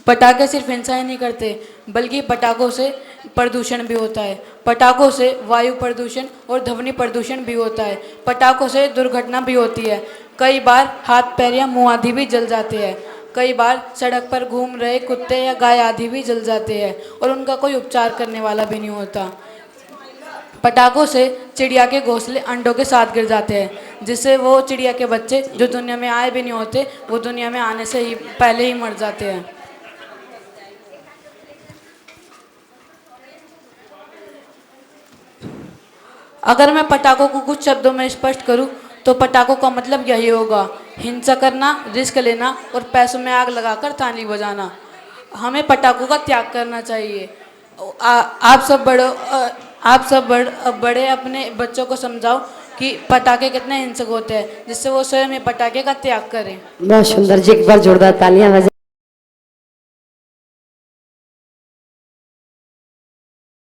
V: पटाखे सिर्फ हिंसा ही नहीं करते, बल्कि पटाखों से प्रदूषण भी होता है। पटाखों से वायु प्रदूषण और ध्वनि प्रदूषण भी होता है। पटाखों से दुर्घटना भी होती है। कई बार हाथ पैर या मुंह आदि भी जल जाते हैं। कई बार सड़क पर घूम रहे कुत्ते या गाय आदि भी जल जाते हैं और उनका कोई उपचार करने वाला भी नहीं होता। पटाखों से चिड़िया के घोंसले अंडों के साथ गिर जाते हैं, जिससे वो चिड़िया के बच्चे जो दुनिया में आए भी नहीं होते, वो दुनिया में आने से ही पहले ही मर जाते हैं। अगर मैं पटाखों को कुछ शब्दों में स्पष्ट करूं, तो पटाखों का मतलब यही होगा: हिंसा करना, रिस्क लेना और पैसों में आग लगाकर ताली बजाना। हमें पटाखों का त्याग करना चाहिए। आप सब बड़े अपने बच्चों को समझाओ कि पटाखे कितने हिंसक होते हैं, जिससे वो स्वयं पटाखे का त्याग करें।
C: बहुत सुंदर जी, एक बार जोरदार तालियां बजाएं।